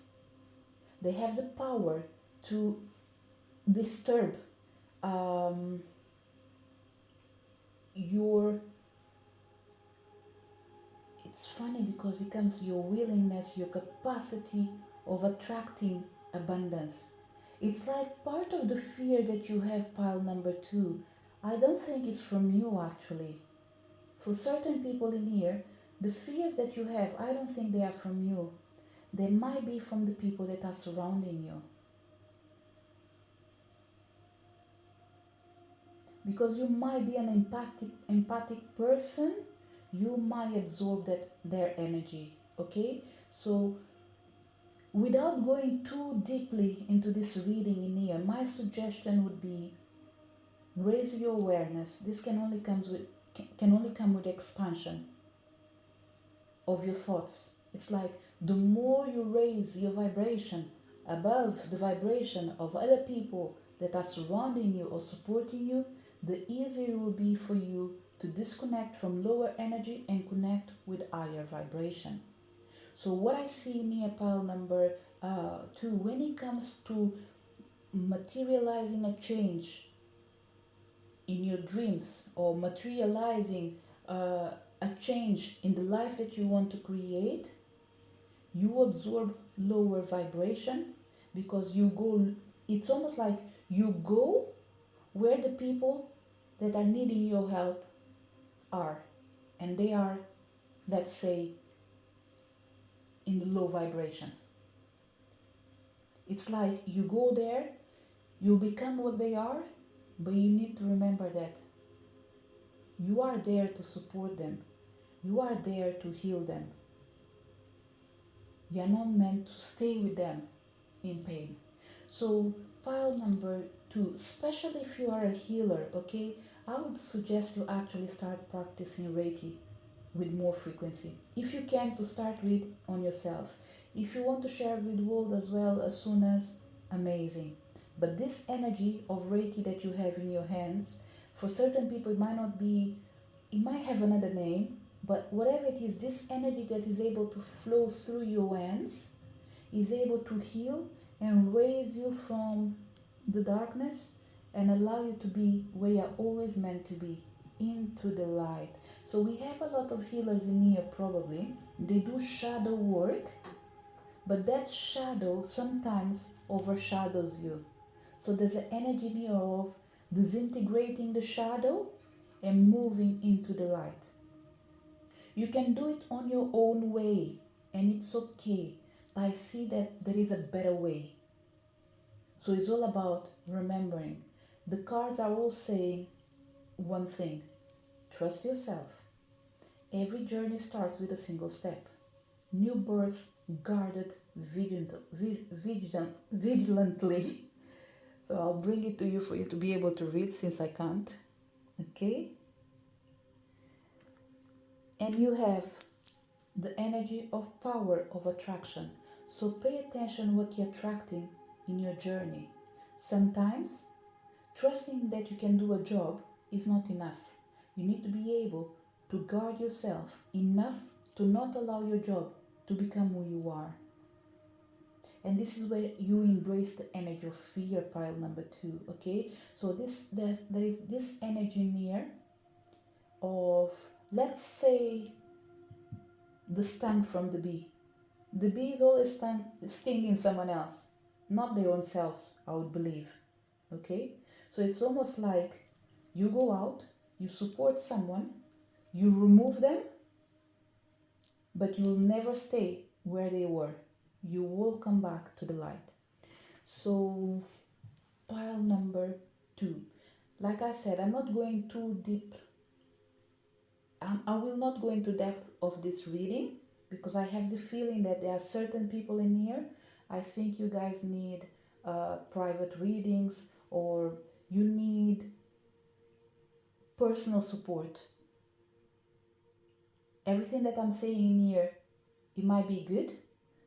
A: They have the power to disturb your, it's funny because it comes your willingness, your capacity of attracting abundance. It's like part of the fear that you have, pile number 2. I don't think it's from you actually. For certain people in here, the fears that you have, I don't think they are from you. They might be from the people that are surrounding you. Because you might be an empathic person, you might absorb their energy, okay? So without going too deeply into this reading in here, my suggestion would be raise your awareness. This can only come with expansion of your thoughts. It's like the more you raise your vibration above the vibration of other people that are surrounding you or supporting you, the easier it will be for you to disconnect from lower energy and connect with higher vibration. So what I see in here, pile number 2, when it comes to materializing a change in your dreams or materializing a change in the life that you want to create, you absorb lower vibration because you go, it's almost like you go where the people that are needing your help are, and they are, let's say, in the low vibration. It's like you go there, you become what they are, but you need to remember that you are there to support them. You are there to heal them. You are not meant to stay with them in pain. So pile number 2, especially if you are a healer, okay, I would suggest you actually start practicing Reiki with more frequency. If you can, to start with on yourself. If you want to share with the world as well as soon as, amazing. But this energy of Reiki that you have in your hands, for certain people it might not be, it might have another name, but whatever it is, this energy that is able to flow through your hands is able to heal and raise you from the darkness and allow you to be where you're always meant to be, into the light. So we have a lot of healers in here probably. They do shadow work, but that shadow sometimes overshadows you. So there's an energy here of disintegrating the shadow and moving into the light. You can do it on your own way, and it's okay. But I see that there is a better way. So it's all about remembering. The cards are all saying one thing: trust yourself. Every journey starts with a single step. New birth guarded vigilantly. So I'll bring it to you for you to be able to read since I can't. Okay? And you have the energy of power of attraction. So pay attention what you're attracting in your journey. Sometimes trusting that you can do a job is not enough. You need to be able to guard yourself enough to not allow your job to become who you are. And this is where you embrace the energy of fear, pile number 2. Okay, so there is this energy near of, let's say, the sting from the bee. The bee is always stinging someone else, not their own selves, I would believe. Okay, so it's almost like you go out, you support someone, you remove them, but you will never stay where they were. You will come back to the light. So pile number 2, like I said, I'm not going too deep. I will not go into depth of this reading because I have the feeling that there are certain people in here. I think you guys need private readings, or you need personal support. Everything that I'm saying in here, it might be good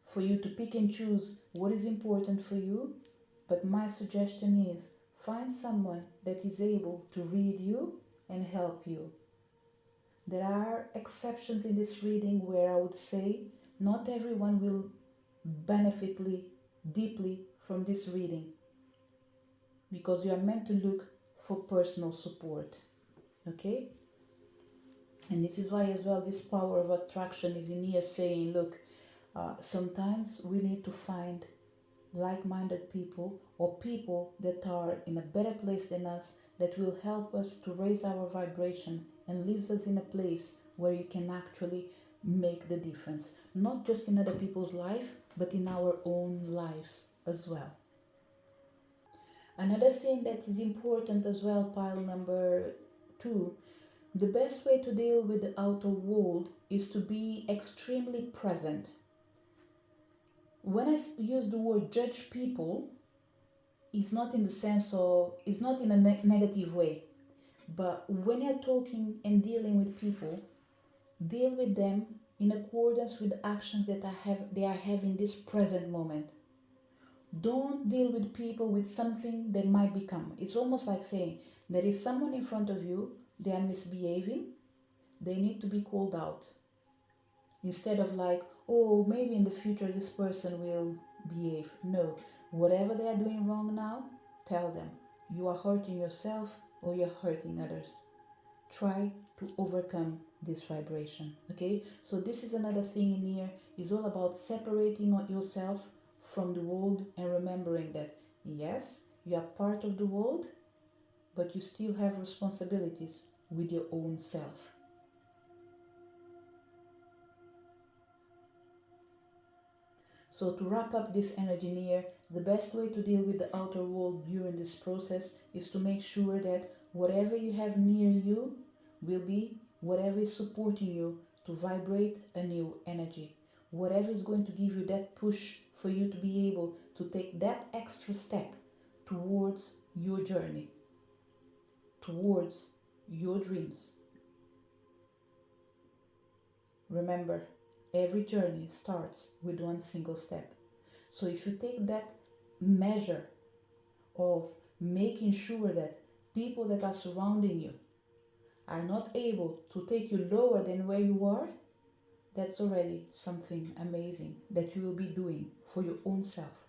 A: for you to pick and choose what is important for you, but my suggestion is find someone that is able to read you and help you. There are exceptions in this reading where I would say not everyone will benefit deeply from this reading, because you are meant to look for personal support. Okay? And this is why as well this power of attraction is in here saying, look, sometimes we need to find like-minded people, or people that are in a better place than us, that will help us to raise our vibration and leaves us in a place where you can actually make the difference, not just in other people's life, but in our own lives as well. Another thing that is important as well, pile number 2, the best way to deal with the outer world is to be extremely present. When I use the word judge people, it's not in the sense of, it's not in a negative way, but when you're talking and dealing with people, deal with them in accordance with the actions that they are having this present moment. Don't deal with people with something they might become. It's almost like saying there is someone in front of you, they are misbehaving, they need to be called out. Instead of like, oh, maybe in the future this person will behave. No, whatever they are doing wrong now, tell them. You are hurting yourself or you're hurting others. Try to overcome this vibration. Okay, so this is another thing in here. It's all about separating yourself from the world and remembering that yes, you are part of the world, but you still have responsibilities with your own self. So to wrap up this energy near, the best way to deal with the outer world during this process is to make sure that whatever you have near you will be whatever is supporting you to vibrate a new energy. Whatever is going to give you that push for you to be able to take that extra step towards your journey, towards your dreams. Remember, every journey starts with one single step. So if you take that measure of making sure that people that are surrounding you are not able to take you lower than where you are, that's already something amazing that you will be doing for your own self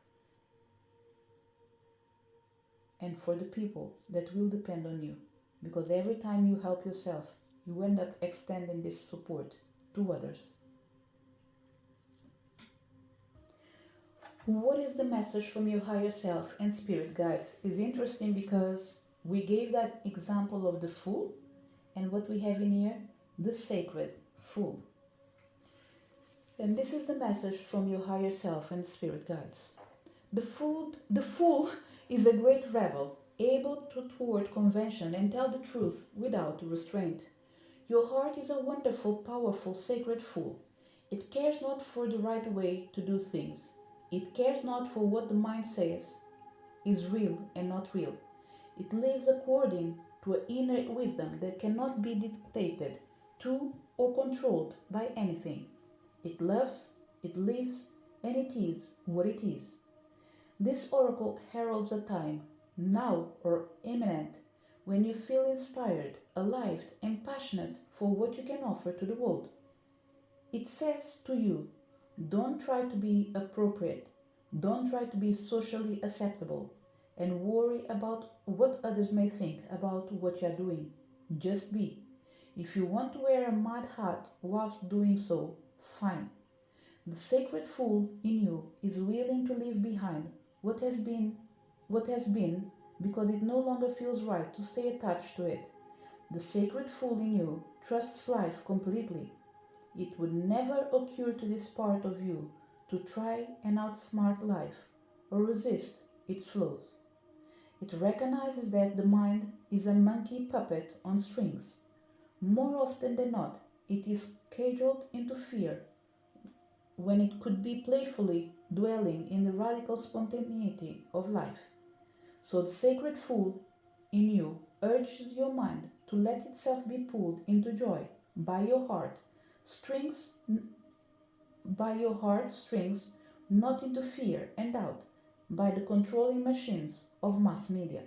A: and for the people that will depend on you. Because every time you help yourself, you end up extending this support to others. What is the message from your higher self and spirit guides is interesting because we gave that example of the fool, and what we have in here, the sacred fool. And this is the message from your higher self and spirit guides. The fool is a great rebel, able to thwart convention and tell the truth without restraint. Your heart is a wonderful, powerful, sacred fool. It cares not for the right way to do things. It cares not for what the mind says is real and not real. It lives according to an inner wisdom that cannot be dictated to or controlled by anything. It loves, it lives, and it is what it is. This oracle heralds a time, now or imminent, when you feel inspired, alive, and passionate for what you can offer to the world. It says to you, don't try to be appropriate, don't try to be socially acceptable, and worry about what others may think about what you are doing. Just be. If you want to wear a mud hat whilst doing so, fine. The sacred fool in you is willing to leave behind what has been what has been because it no longer feels right to stay attached to it. The sacred fool in you trusts life completely. It would never occur to this part of you to try and outsmart life or resist its flows. It recognizes that the mind is a monkey puppet on strings. More often than not, it is cajoled into fear when it could be playfully dwelling in the radical spontaneity of life. So the sacred fool in you urges your mind to let itself be pulled into joy by your heart strings by your heart strings, not into fear and doubt by the controlling machines of mass media.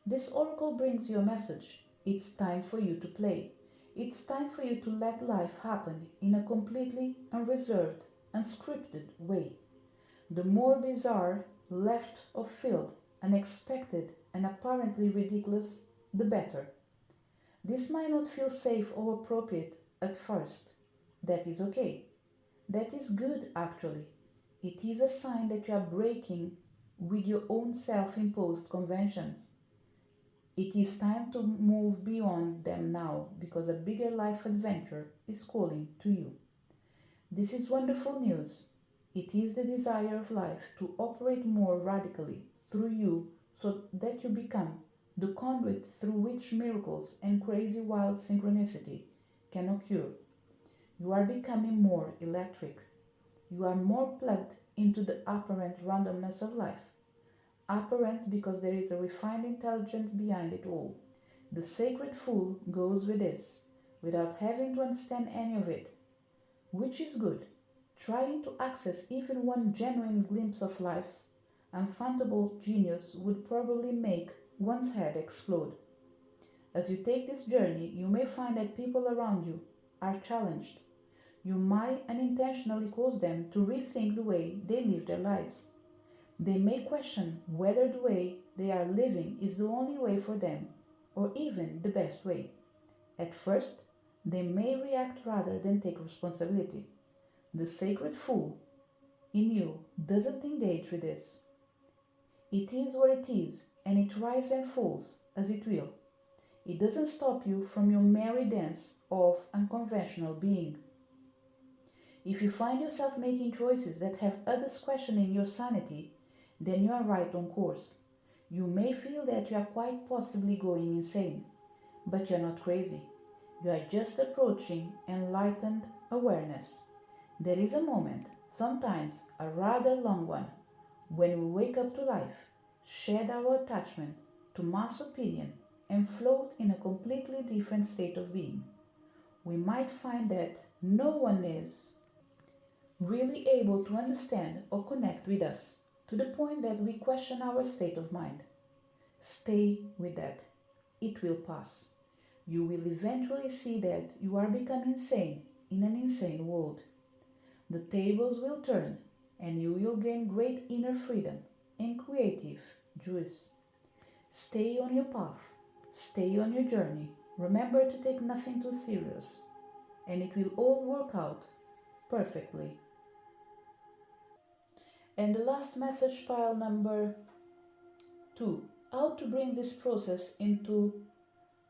A: This oracle brings you a message. It's time for you to play. It's time for you to let life happen in a completely unreserved, unscripted way. The more bizarre, left of field, unexpected, and apparently ridiculous, the better. This might not feel safe or appropriate at first. That is okay. That is good, actually. It is a sign that you are breaking with your own self imposed conventions. It is time to move beyond them now because a bigger life adventure is calling to you. This is wonderful news. It is the desire of life to operate more radically through you so that you become the conduit through which miracles and crazy wild synchronicity can occur. You are becoming more electric. You are more plugged into the apparent randomness of life. Apparent because there is a refined intelligence behind it all. The sacred fool goes with this, without having to understand any of it, which is good. Trying to access even one genuine glimpse of life's unfathomable genius would probably make one's head explode. As you take this journey, you may find that people around you are challenged. You might unintentionally cause them to rethink the way they live their lives. They may question whether the way they are living is the only way for them, or even the best way. At first, they may react rather than take responsibility. The sacred fool in you doesn't engage with this. It is what it is, and it rises and falls as it will. It doesn't stop you from your merry dance of unconventional being. If you find yourself making choices that have others questioning your sanity, then you are right on course. You may feel that you are quite possibly going insane, but you are not crazy. You are just approaching enlightened awareness. There is a moment, sometimes a rather long one, when we wake up to life, shed our attachment to mass opinion, and float in a completely different state of being. We might find that no one is really able to understand or connect with us to the point that we question our state of mind. Stay with that. It will pass. You will eventually see that you are becoming insane in an insane world. The tables will turn and you will gain great inner freedom and creative juice. Stay on your path. Stay on your journey. Remember to take nothing too serious, and it will all work out perfectly. And the last message, pile number 2. How to bring this process into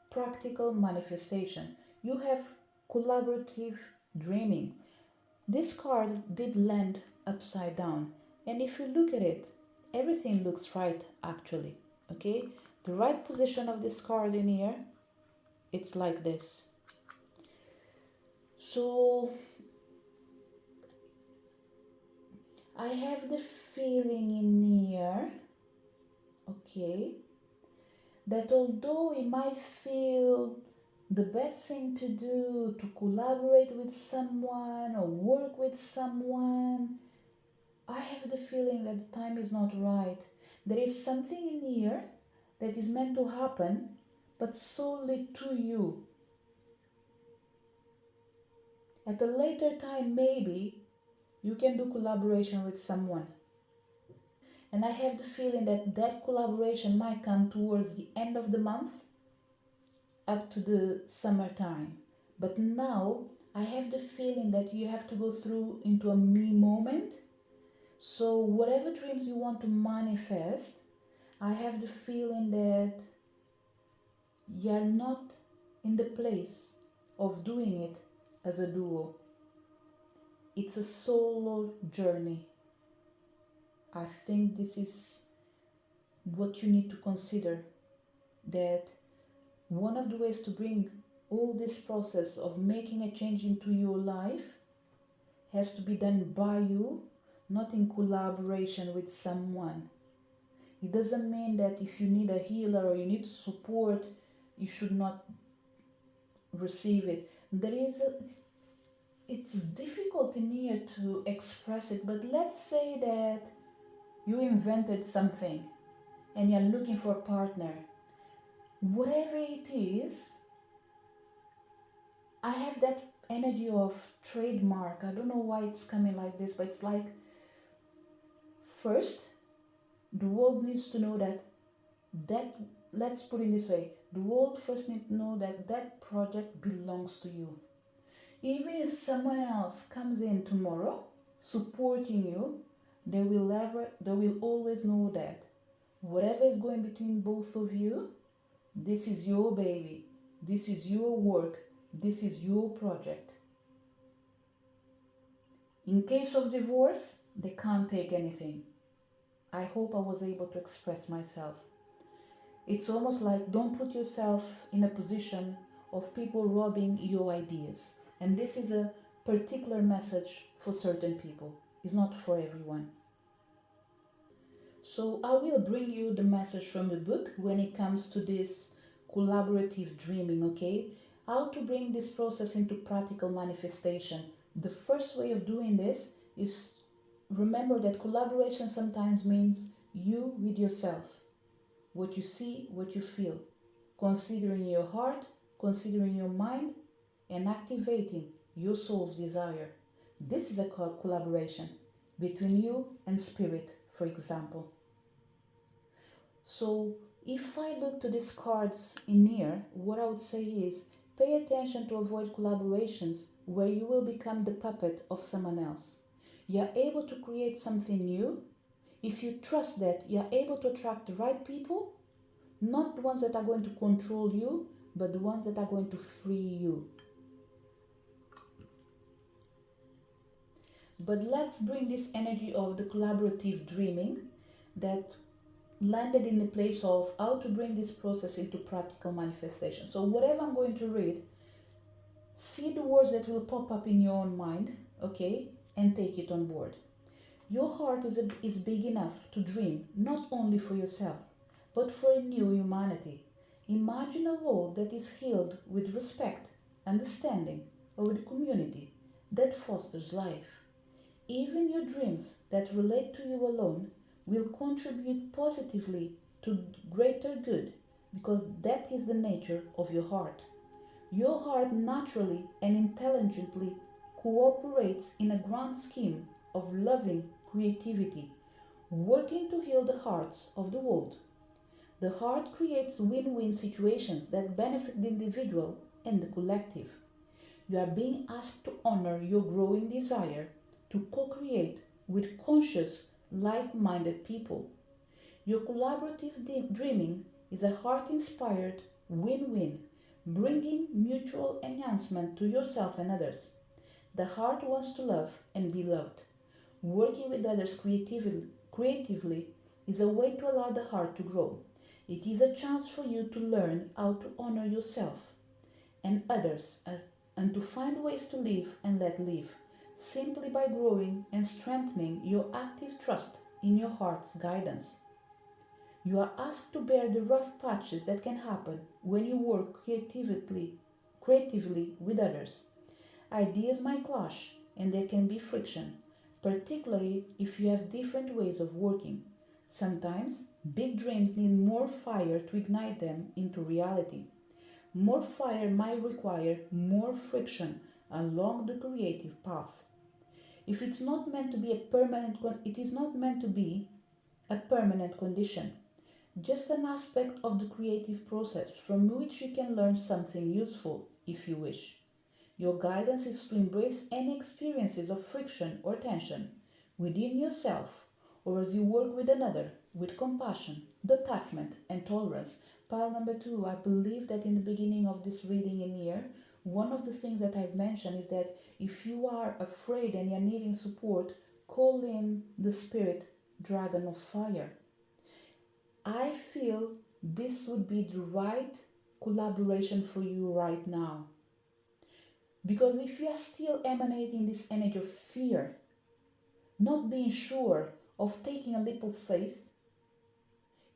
A: practical manifestation. You have collaborative dreaming. This card did land upside down, and if you look at it, everything looks right actually. Okay, the right position of this card in here, it's like this. So I have the feeling in here, okay, that although it might feel the best thing to do to collaborate with someone or work with someone, I have the feeling that the time is not right. There is something in here that is meant to happen, but solely to you. At a later time, maybe you can do collaboration with someone. And I have the feeling that that collaboration might come towards the end of the month up to the summertime. But now I have the feeling that you have to go through into a me moment. So whatever dreams you want to manifest, I have the feeling that you're not in the place of doing it as a duo. It's a solo journey. I think this is what you need to consider, that one of the ways to bring all this process of making a change into your life has to be done by you, not in collaboration with someone. It doesn't mean that if you need a healer or you need support, you should not receive it. It's difficult in here to express it, but let's say that you invented something and you're looking for a partner. Whatever it is, I have that energy of trademark. I don't know why it's coming like this, but it's like, first, the world needs to know that let's put it this way, the world first needs to know that that project belongs to you. Even if someone else comes in tomorrow supporting you, they will always know that whatever is going between both of you, this is your baby, this is your work, this is your project. In case of divorce, they can't take anything. I hope I was able to express myself. It's almost like, don't put yourself in a position of people robbing your ideas. And this is a particular message for certain people. It's not for everyone. So I will bring you the message from the book when it comes to this collaborative dreaming, okay? How to bring this process into practical manifestation. The first way of doing this is, remember that collaboration sometimes means you with yourself. What you see, what you feel. Considering your heart, considering your mind, and activating your soul's desire. This is a collaboration between you and spirit, for example. So if I look to these cards in here, what I would say is, pay attention to avoid collaborations where you will become the puppet of someone else. You are able to create something new if you trust that you are able to attract the right people, not the ones that are going to control you, but the ones that are going to free you. But let's bring this energy of the collaborative dreaming that landed in the place of how to bring this process into practical manifestation. So whatever I'm going to read, see the words that will pop up in your own mind, okay, and take it on board. Your heart is big enough to dream not only for yourself, but for a new humanity. Imagine a world that is healed with respect, understanding, over the community that fosters life. Even your dreams that relate to you alone will contribute positively to greater good, because that is the nature of your heart. Your heart naturally and intelligently cooperates in a grand scheme of loving creativity, working to heal the hearts of the world. The heart creates win-win situations that benefit the individual and the collective. You are being asked to honor your growing desire to co-create with conscious, like-minded people. Your collaborative dreaming is a heart-inspired win-win, bringing mutual enhancement to yourself and others. The heart wants to love and be loved. Working with others creatively is a way to allow the heart to grow. It is a chance for you to learn how to honor yourself and others and to find ways to live and let live, simply by growing and strengthening your active trust in your heart's guidance. You are asked to bear the rough patches that can happen when you work creatively with others. Ideas might clash and there can be friction, particularly if you have different ways of working. Sometimes big dreams need more fire to ignite them into reality. More fire might require more friction along the creative path. If it's not meant to be it is not meant to be a permanent condition, just an aspect of the creative process from which you can learn something useful if you wish. Your guidance is to embrace any experiences of friction or tension within yourself or as you work with another with compassion, detachment, and tolerance. Pile number 2, I believe that in the beginning of this reading in here, one of the things that I've mentioned is that if you are afraid and you're needing support, call in the spirit dragon of fire. I feel this would be the right collaboration for you right now. Because if you are still emanating this energy of fear, not being sure of taking a leap of faith,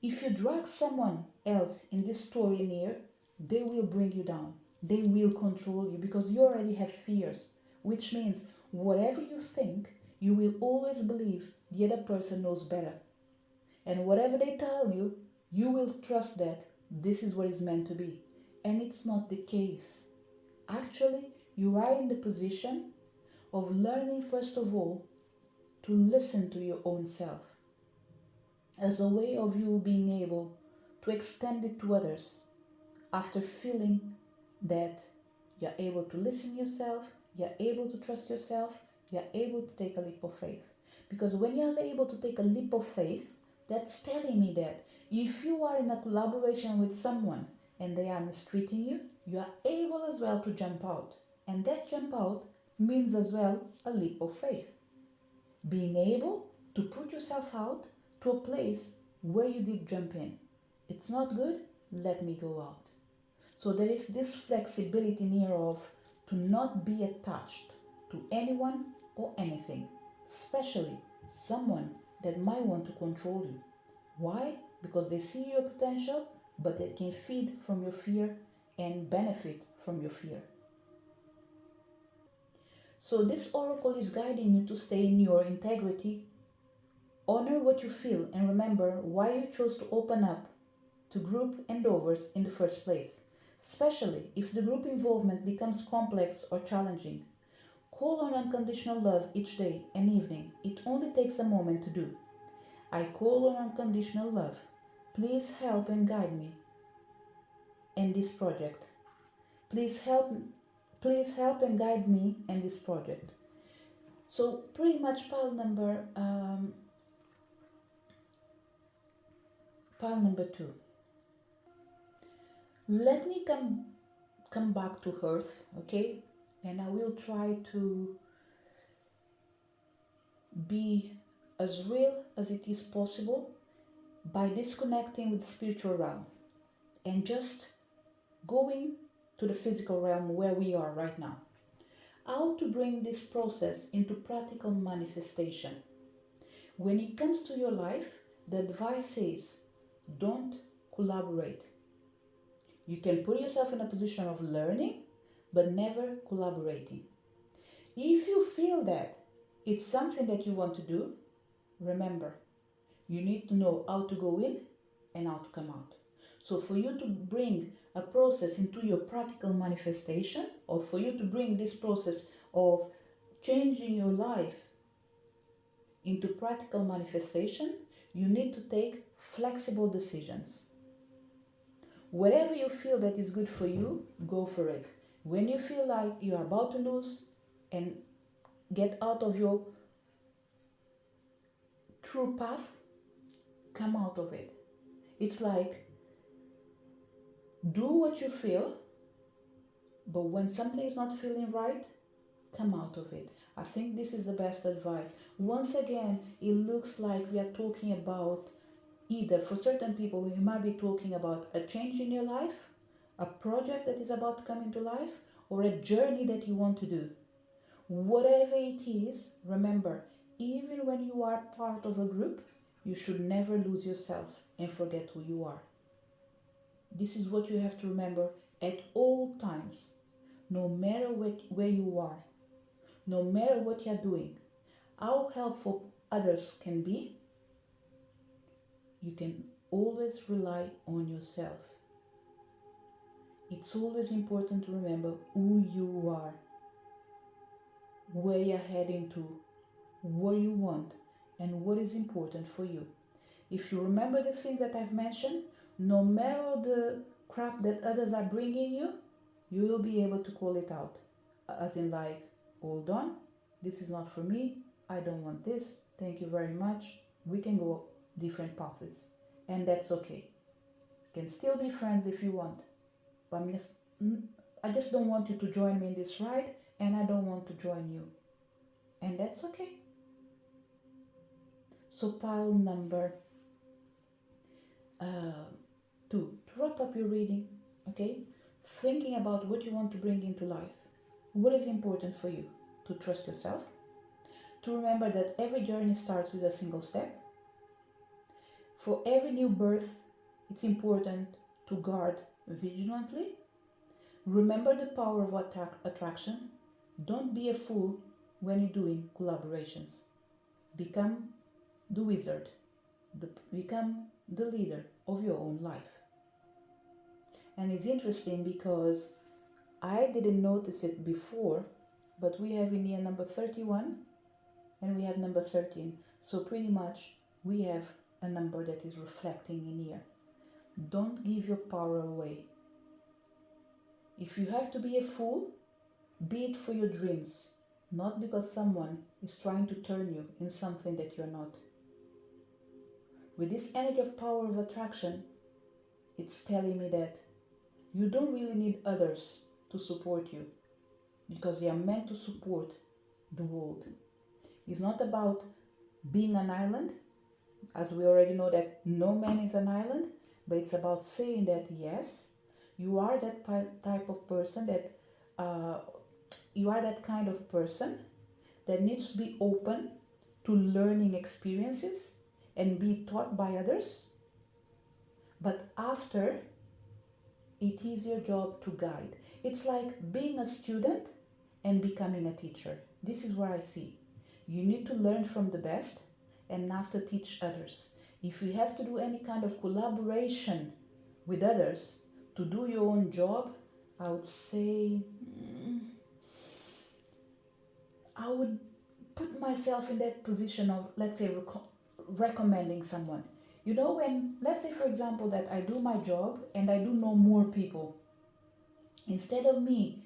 A: if you drag someone else in this story near, they will bring you down. They will control you because you already have fears, which means whatever you think, you will always believe the other person knows better. And whatever they tell you, you will trust that this is what is meant to be. And it's not the case. Actually, you are in the position of learning, first of all, to listen to your own self as a way of you being able to extend it to others after feeling that you're able to listen yourself, you're able to trust yourself, you're able to take a leap of faith. Because when you're able to take a leap of faith, that's telling me that if you are in a collaboration with someone and they are mistreating you, you are able as well to jump out. And that jump out means as well a leap of faith. Being able to put yourself out to a place where you did jump in. It's not good, let me go out. So there is this flexibility in here of to not be attached to anyone or anything, especially someone that might want to control you. Why? Because they see your potential, but they can feed from your fear and benefit from your fear. So this oracle is guiding you to stay in your integrity, honor what you feel, and remember why you chose to open up to group endeavors in the first place, especially if the group involvement becomes complex or challenging. Call on unconditional love each day and evening. It only takes a moment to do. I call on unconditional love. Please help and guide me in this project. Please help and guide me in this project. So pretty much pile number 2. Let me come back to earth, okay? And I will try to be as real as it is possible by disconnecting with the spiritual realm and just going to the physical realm where we are right now. How to bring this process into practical manifestation. When it comes to your life, the advice is don't collaborate. You can put yourself in a position of learning, but never collaborating. If you feel that it's something that you want to do, remember, you need to know how to go in and how to come out. So for you to bring a process into your practical manifestation, or for you to bring this process of changing your life into practical manifestation, you need to take flexible decisions. Whatever you feel that is good for you, go for it. When you feel like you are about to lose and get out of your true path, come out of it. It's like, do what you feel, but when something is not feeling right, come out of it. I think this is the best advice. Once again, it looks like we are talking about, either for certain people, we might be talking about a change in your life, a project that is about to come into life, or a journey that you want to do. Whatever it is, remember, even when you are part of a group, you should never lose yourself and forget who you are. This is what you have to remember at all times. No matter where you are, no matter what you're doing, how helpful others can be, you can always rely on yourself. It's always important to remember who you are, where you're heading to, what you want, and what is important for you. If you remember the things that I've mentioned, no matter the crap that others are bringing you, you will be able to call it out. As in like, hold on, this is not for me, I don't want this, thank you very much, we can go different paths. And that's okay. Can still be friends if you want, but I just don't want you to join me in this ride, and I don't want to join you. And that's okay. So pile number 2, to wrap up your reading, okay? Thinking about what you want to bring into life. What is important for you? To trust yourself, to remember that every journey starts with a single step. For every new birth, it's important to guard vigilantly. Remember the power of attraction. Don't be a fool when you're doing collaborations. Become the wizard. Become the leader of your own life. And it's interesting because I didn't notice it before, but we have in here number 31 and we have number 13. So pretty much we have a number that is reflecting in here. Don't give your power away. If you have to be a fool, be it for your dreams, not because someone is trying to turn you in something that you're not. With this energy of power of attraction, it's telling me that you don't really need others to support you, because they are meant to support the world. It's not about being an island, as we already know that no man is an island, but it's about saying that yes, you are that type of person that you are that kind of person that needs to be open to learning experiences and be taught by others. But after, it is your job to guide. It's like being a student and becoming a teacher. This is what I see. You need to learn from the best and after teach others. If you have to do any kind of collaboration with others to do your own job, I would say I would put myself in that position of, let's say, recommending someone. You know, when, let's say for example, that I do my job and I do know more people, instead of me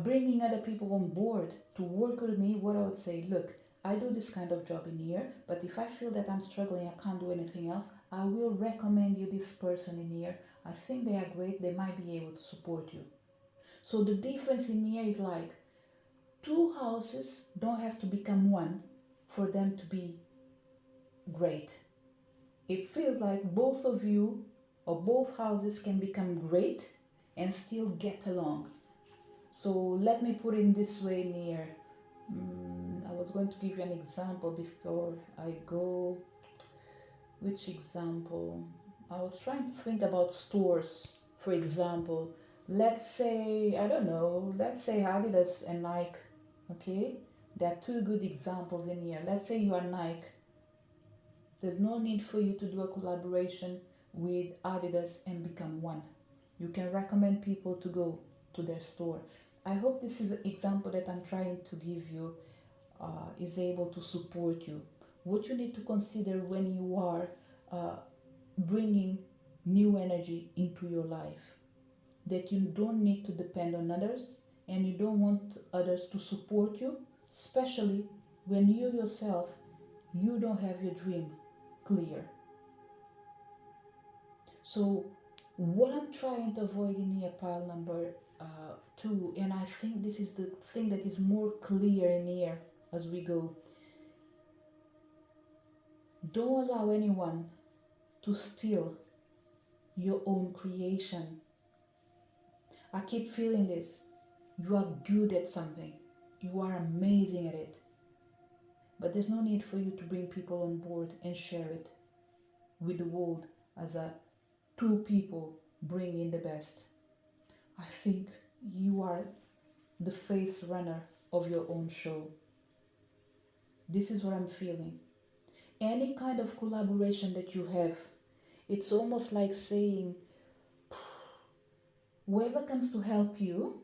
A: bringing other people on board to work with me, what I would say, look, I do this kind of job in here, but if I feel that I'm struggling, I can't do anything else, I will recommend you this person in here. I think they are great, they might be able to support you. So the difference in here is like, 2 houses don't have to become one for them to be great. It feels like both of you or both houses can become great and still get along. So let me put it this way in here. I was going to give you an example before I go. Which example? I was trying to think about stores, for example. Let's say, I don't know, let's say Adidas and Nike, okay? There are 2 good examples in here. Let's say you are Nike. There's no need for you to do a collaboration with Adidas and become one. You can recommend people to go to their store. I hope this is an example that I'm trying to give you is able to support you. What you need to consider when you are bringing new energy into your life, that you don't need to depend on others and you don't want others to support you, especially when you yourself you don't have your dream clear. So what I'm trying to avoid in here, pile number 2, and I think this is the thing that is more clear in here as we go. Don't allow anyone to steal your own creation. I keep feeling this. You are good at something. You are amazing at it. But there's no need for you to bring people on board and share it with the world as a two people bring in the best. I think you are the face runner of your own show. This is what I'm feeling. Any kind of collaboration that you have, it's almost like saying, whoever comes to help you,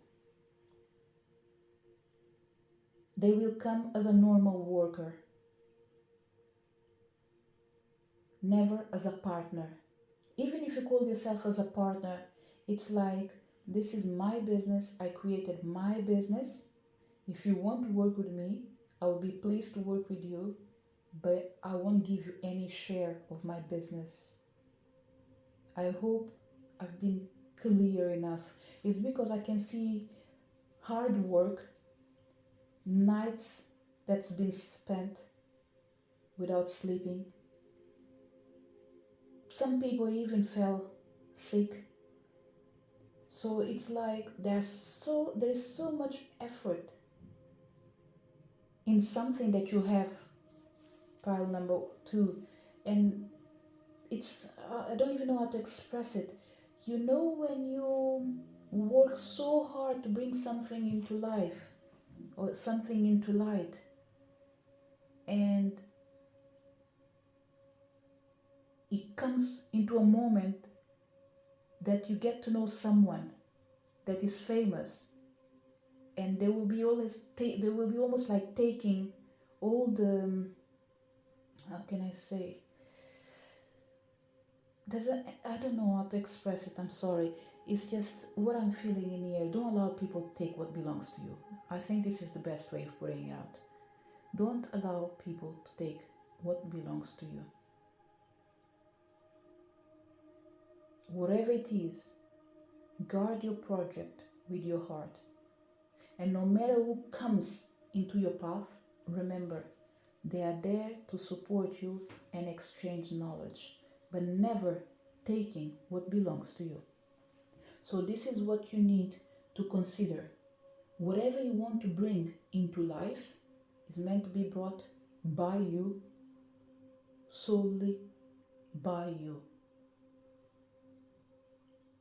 A: they will come as a normal worker, never as a partner. Even if you call yourself as a partner, it's like, this is my business, I created my business. If you want to work with me, I will be pleased to work with you, but I won't give you any share of my business. I hope I've been clear enough. It's because I can see hard work, nights that's been spent without sleeping. Some people even fell sick. So it's like there is so much effort in something that you have, pile number 2, and it's I don't even know how to express it. You know, when you work so hard to bring something into life or something into light, and it comes into a moment that you get to know someone that is famous, and they will be almost like taking all the, how can I say, I don't know how to express it, I'm sorry. It's just what I'm feeling in here. Don't allow people to take what belongs to you. I think this is the best way of putting it out. Don't allow people to take what belongs to you. Whatever it is, guard your project with your heart. And no matter who comes into your path, remember, they are there to support you and exchange knowledge, but never taking what belongs to you. So this is what you need to consider. Whatever you want to bring into life is meant to be brought by you, solely by you,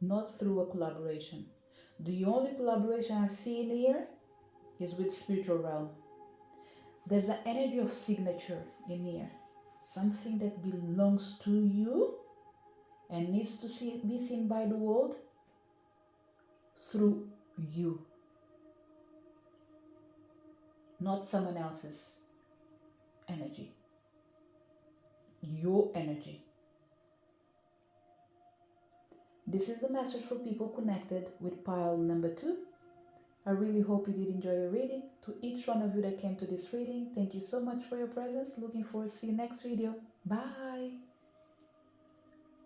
A: not through a collaboration. The only collaboration I see in here is with spiritual realm. There's an energy of signature in here, something that belongs to you and needs to be seen by the world through you, not someone else's energy. Your energy. This is the message for people connected with pile number 2. I really hope you did enjoy your reading. To each one of you that came to this reading, thank you so much for your presence. Looking forward to see you next video. Bye.